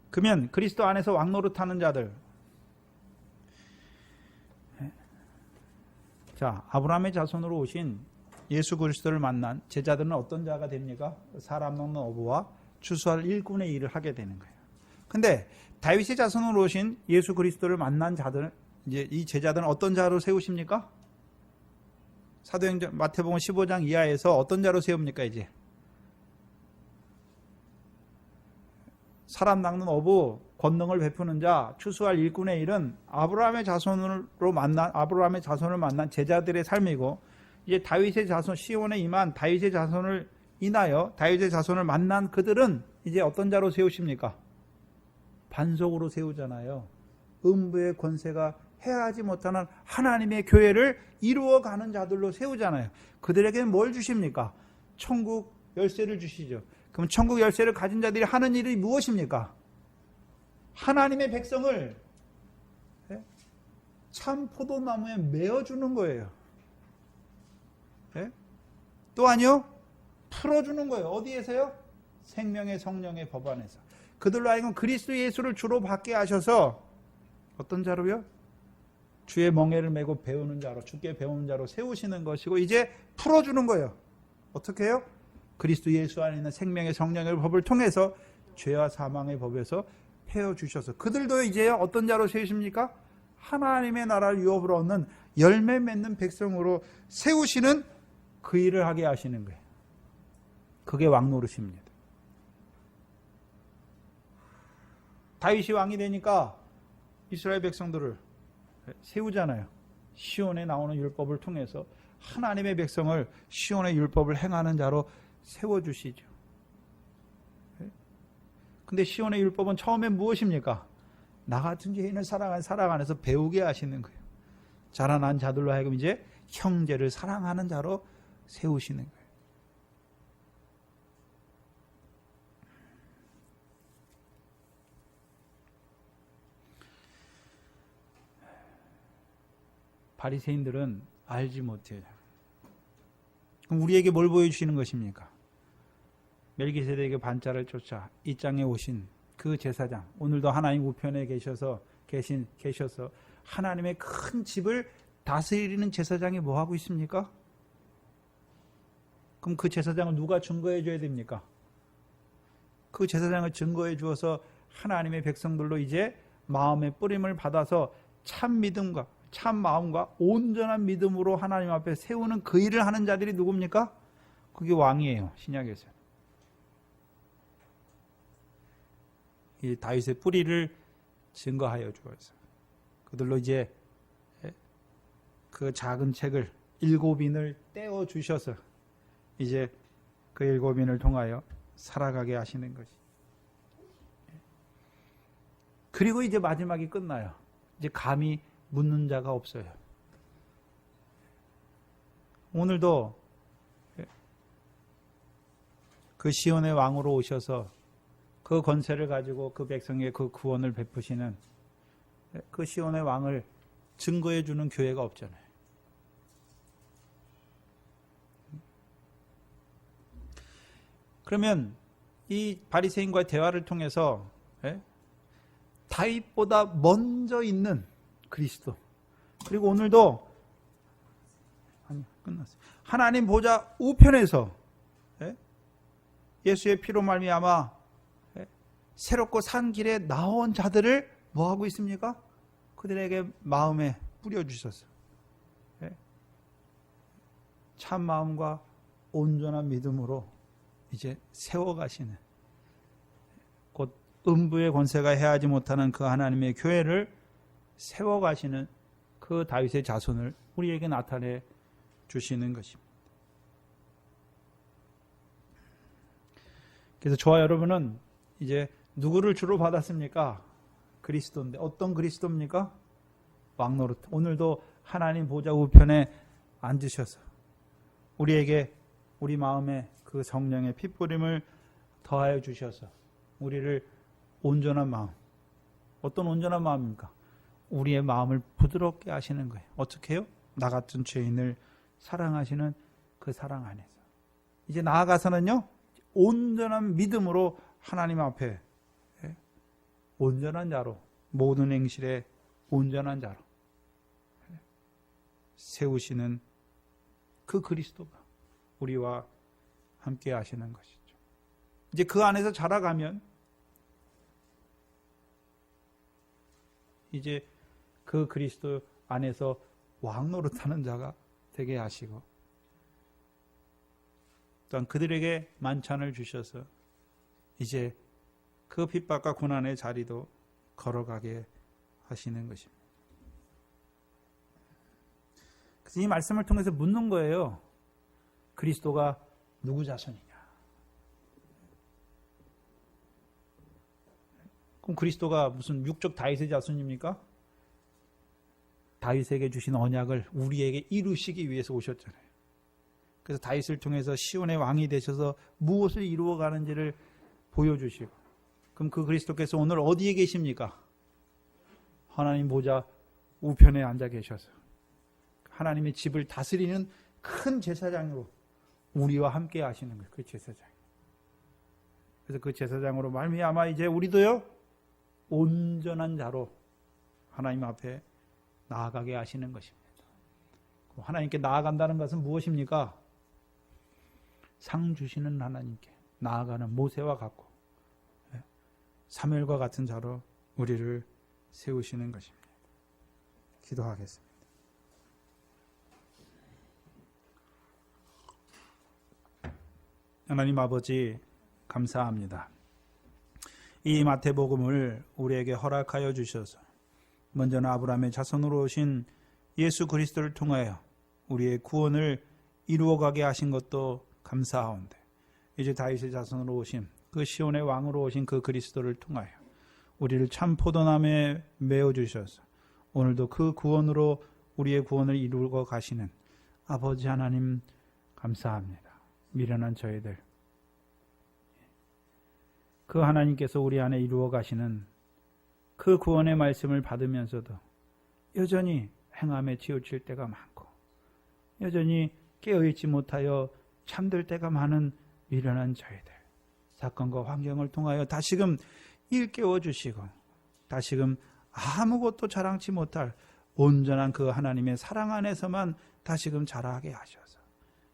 그러면 그리스도 안에서 왕 노릇하는 자들, 자, 아브라함의 자손으로 오신 예수 그리스도를 만난 제자들은 어떤 자가 됩니까? 사람 먹는 어부와 추수할 일꾼의 일을 하게 되는 거예요. 근데 다윗의 자손으로 오신 예수 그리스도를 만난 자들, 이제 이 제자들은 어떤 자로 세우십니까? 사도행전 마태복음 15장 이하에서 어떤 자로 세웁니까? 이제 사람 낚는 어부, 권능을 베푸는 자, 추수할 일꾼의 일은 아브라함의 자손을 만난 제자들의 삶이고, 이제 다윗의 자손, 시온에 임한 다윗의 자손을 인하여 다윗의 자손을 만난 그들은 이제 어떤 자로 세우십니까? 반석으로 세우잖아요. 음부의 권세가 해하지 못하는 하나님의 교회를 이루어가는 자들로 세우잖아요. 그들에게는 뭘 주십니까? 천국 열쇠를 주시죠. 그럼 천국 열쇠를 가진 자들이 하는 일이 무엇입니까? 하나님의 백성을 참 포도나무에 메어주는 거예요. 또 아니요, 풀어주는 거예요. 어디에서요? 생명의 성령의 법 안에서. 그들로 하여금 그리스도 예수를 주로 받게 하셔서 어떤 자로요? 주의 멍에를 메고 배우는 자로, 주께 배우는 자로 세우시는 것이고, 이제 풀어주는 거예요. 어떻게 해요? 그리스도 예수 안에 있는 생명의 성령의 법을 통해서 죄와 사망의 법에서 패어주셔서 그들도 이제 어떤 자로 세우십니까? 하나님의 나라를 유업으로 얻는 열매 맺는 백성으로 세우시는 그 일을 하게 하시는 거예요. 그게 왕 노릇입니다. 다윗이 왕이 되니까 이스라엘 백성들을 세우잖아요. 시온에 나오는 율법을 통해서 하나님의 백성을 시온의 율법을 행하는 자로 세워주시죠. 근데 시온의 율법은 처음엔 무엇입니까? 나 같은 죄인을 살아가는 사랑 안에서 배우게 하시는 거예요. 자라난 자들로 하여금 이제 형제를 사랑하는 자로 세우시는 거예요. 바리새인들은 알지 못해요. 그럼 우리에게 뭘 보여주시는 것입니까? 멜기세덱의 반차를 쫓아 이 땅에 오신 그 제사장, 오늘도 하나님 우편에 계셔서 하나님의 큰 집을 다스리는 제사장이 뭐 하고 있습니까? 그럼 그 제사장을 누가 증거해 줘야 됩니까? 그 제사장을 증거해 주어서 하나님의 백성들로 이제 마음의 뿌림을 받아서 참 믿음과 참 마음과 온전한 믿음으로 하나님 앞에 세우는 그 일을 하는 자들이 누굽니까? 그게 왕이에요. 신약에서. 이 다윗의 뿌리를 증거하여 주어서 그들로 이제 그 작은 책을 7인을 떼어 주셔서 이제 그 7인을 통하여 살아가게 하시는 것이. 그리고 이제 마지막이 끝나요. 이제 감히 묻는 자가 없어요. 오늘도 그 시온의 왕으로 오셔서 그 권세를 가지고 그 백성의 그 구원을 베푸시는 그 시온의 왕을 증거해 주는 교회가 없잖아요. 그러면 이 바리새인과의 대화를 통해서 다윗보다 먼저 있는 그리스도, 그리고 오늘도 끝났어요. 하나님 보좌 우편에서 예수의 피로 말미암아 새롭고 산 길에 나온 자들을 뭐 하고 있습니까? 그들에게 마음에 뿌려주셔서 참 마음과 온전한 믿음으로 이제 세워가시는, 곧 음부의 권세가 해하지 못하는 그 하나님의 교회를 세워가시는 그 다윗의 자손을 우리에게 나타내 주시는 것입니다. 그래서 저와 여러분은 이제 누구를 주로 받았습니까? 그리스도인데 어떤 그리스도입니까? 왕노릇. 오늘도 하나님 보좌 우편에 앉으셔서 우리에게 우리 마음에 그 성령의 핏부림을 더하여 주셔서 우리를 온전한 마음, 어떤 온전한 마음입니까? 우리의 마음을 부드럽게 하시는 거예요. 어떻게 해요? 나 같은 죄인을 사랑하시는 그 사랑 안에서. 이제 나아가서는요, 온전한 믿음으로 하나님 앞에 온전한 자로, 모든 행실에 온전한 자로 세우시는 그 그리스도가 우리와 함께 하시는 것이죠. 이제 그 안에서 자라가면 이제 그 그리스도 안에서 왕 노릇하는 자가 되게 하시고, 또한 그들에게 만찬을 주셔서 이제 그 핍박과 고난의 자리도 걸어가게 하시는 것입니다. 그래서 이 말씀을 통해서 묻는 거예요. 그리스도가 누구 자손이냐? 그럼 그리스도가 무슨 육적 다윗의 자손입니까? 다윗에게 주신 언약을 우리에게 이루시기 위해서 오셨잖아요. 그래서 다윗을 통해서 시온의 왕이 되셔서 무엇을 이루어가는지를 보여주시고, 그럼 그 그리스도께서 오늘 어디에 계십니까? 하나님 보좌 우편에 앉아 계셔서 하나님의 집을 다스리는 큰 제사장으로 우리와 함께 하시는 거예요. 그 제사장. 그래서 그 제사장으로 말미암아 이제 우리도요, 온전한 자로 하나님 앞에 나아가게 하시는 것입니다. 하나님께 나아간다는 것은 무엇입니까? 상 주시는 하나님께 나아가는 모세와 같고 사무엘과 같은 자로 우리를 세우시는 것입니다. 기도하겠습니다. 하나님 아버지, 감사합니다. 이 마태복음을 우리에게 허락하여 주셔서 먼저는 아브라함의 자손으로 오신 예수 그리스도를 통하여 우리의 구원을 이루어가게 하신 것도 감사하온데, 이제 다윗의 자손으로 오신 그 시온의 왕으로 오신 그 그리스도를 통하여 우리를 참 포도나무에 메어주셔서 오늘도 그 구원으로 우리의 구원을 이루어 가시는 아버지 하나님 감사합니다. 미련한 저희들, 그 하나님께서 우리 안에 이루어 가시는 그 구원의 말씀을 받으면서도 여전히 행함에 치우칠 때가 많고 여전히 깨어있지 못하여 잠들 때가 많은 미련한 저희들, 사건과 환경을 통하여 다시금 일깨워 주시고 다시금 아무것도 자랑치 못할 온전한 그 하나님의 사랑 안에서만 다시금 자라게 하셔서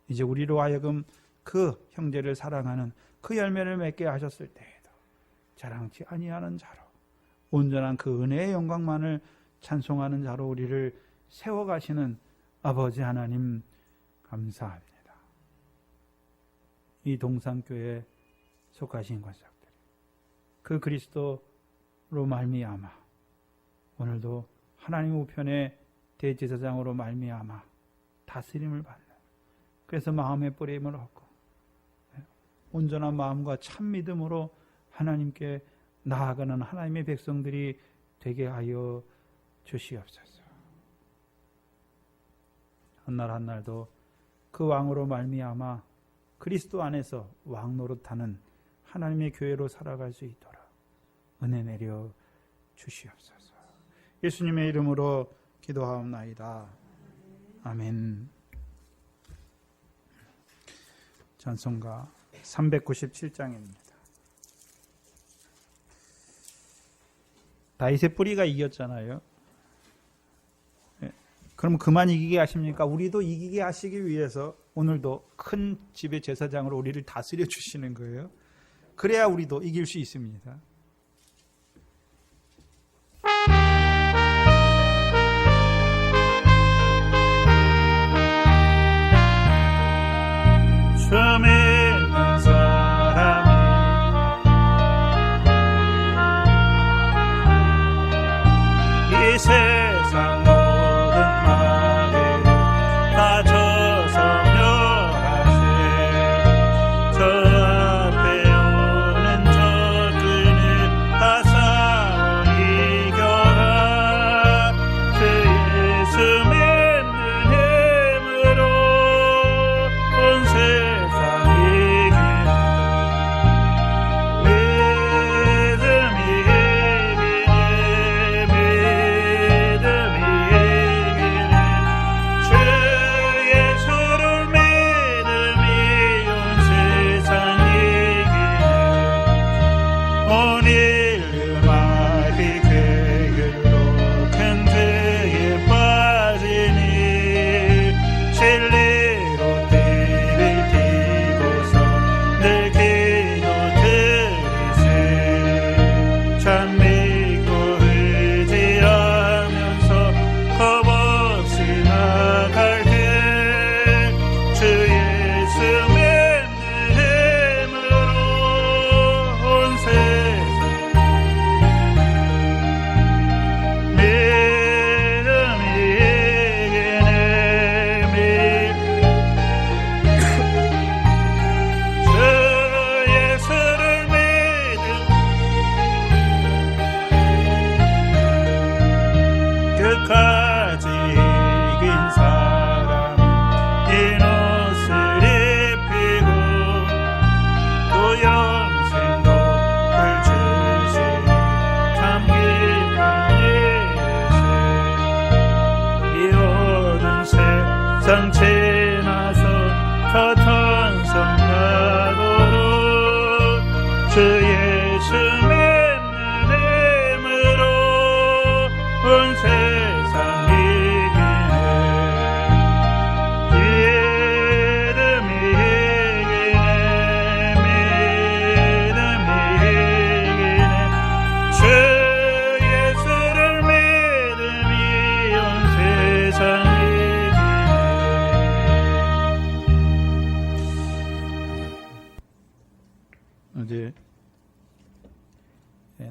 이제 우리로 하여금 그 형제를 사랑하는 그 열매를 맺게 하셨을 때에도 자랑치 아니하는 자로 온전한 그 은혜의 영광만을 찬송하는 자로 우리를 세워가시는 아버지 하나님 감사합니다. 이 동산교회에 속하신 권속들이 그 그리스도로 말미암아 오늘도 하나님 우편의 대제사장으로 말미암아 다스림을 받는, 그래서 마음의 뿌림을 얻고 온전한 마음과 참 믿음으로 하나님께 나아가는 하나님의 백성들이 되게 하여 주시옵소서. 한날 한날도 그 왕으로 말미암아 그리스도 안에서 왕 노릇하는 하나님의 교회로 살아갈 수 있도록 은혜 내려 주시옵소서. 예수님의 이름으로 기도하옵나이다. 아멘. 찬송가 397장입니다. 다윗의 뿌리가 이겼잖아요. 그럼 그만 이기게 하십니까? 우리도 이기게 하시기 위해서 오늘도 큰 집의 제사장으로 우리를 다스려 주시는 거예요. 그래야 우리도 이길 수 있습니다. 처음에 있는 사람이 이 세상 모든 마귀를 다 쳐서 멸하세. 저 앞에 오는 적군을 다 싸워 이겨라. 그 예수 믿는 힘으로 온 세상 믿음이 이기네. 어제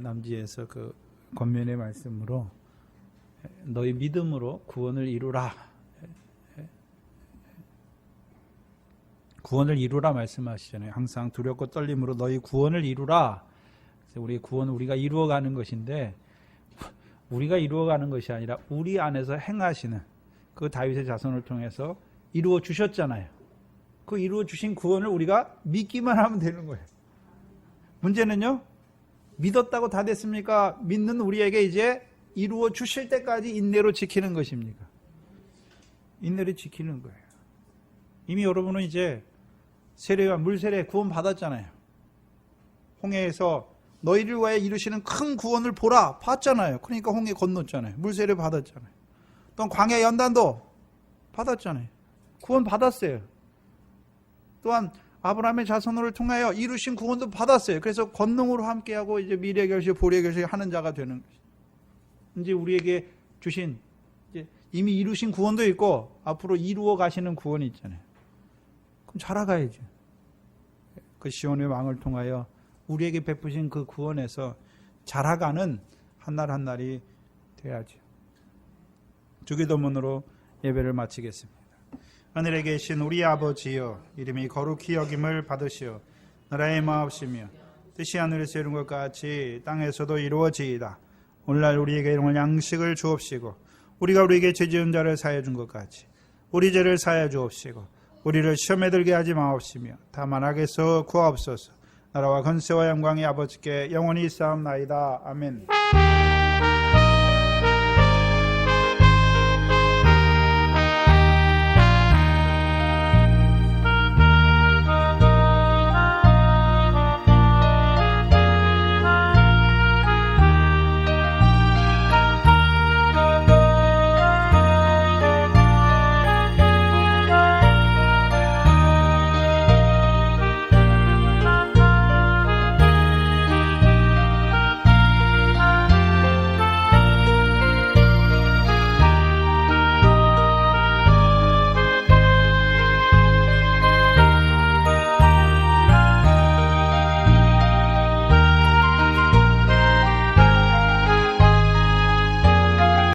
남지에서 그 권면의 말씀으로 너희 믿음으로 구원을 이루라. 구원을 이루라 말씀하시잖아요. 항상 두렵고 떨림으로 너희 구원을 이루라. 그래서 우리 구원은 우리가 이루어가는 것인데 우리가 이루어가는 것이 아니라 우리 안에서 행하시는 그 다윗의 자손을 통해서 이루어 주셨잖아요. 그 이루어 주신 구원을 우리가 믿기만 하면 되는 거예요. 문제는요, 믿었다고 다 됐습니까? 믿는 우리에게 이제 이루어 주실 때까지 인내로 지키는 것입니까? 인내로 지키는 거예요. 이미 여러분은 이제 세례와 물세례 구원 받았잖아요. 홍해에서 너희를 위하여 이루시는 큰 구원을 보라 봤잖아요. 그러니까 홍해 건넜잖아요. 물세례 받았잖아요. 또 광야 연단도 받았잖아요. 구원 받았어요. 또한 아브라함의 자손을 통하여 이루신 구원도 받았어요. 그래서 권능으로 함께하고 이제 미래 결실, 보리 결실 하는 자가 되는 것이죠. 이제 우리에게 주신 이제 이미 이루신 구원도 있고 앞으로 이루어 가시는 구원이 있잖아요. 그럼 자라가야죠. 그 시온의 왕을 통하여 우리에게 베푸신 그 구원에서 자라가는 한날 한날이 돼야죠. 주기도문으로 예배를 마치겠습니다. 하늘에 계신 우리 아버지여, 이름이 거룩히 여김을 받으시오. 나라의 마옵시며 뜻이 하늘에서 이룬 것 같이 땅에서도 이루어지이다. 오늘날 우리에게 이런 양식을 주옵시고 우리가 우리에게 죄 지은 자를 사하여 준 것 같이 우리 죄를 사하여 주옵시고 우리를 시험에 들게 하지 마옵시며 다만 악에서 구하옵소서. 나라와 권세와 영광이 아버지께 영원히 있사옵나이다. 아멘.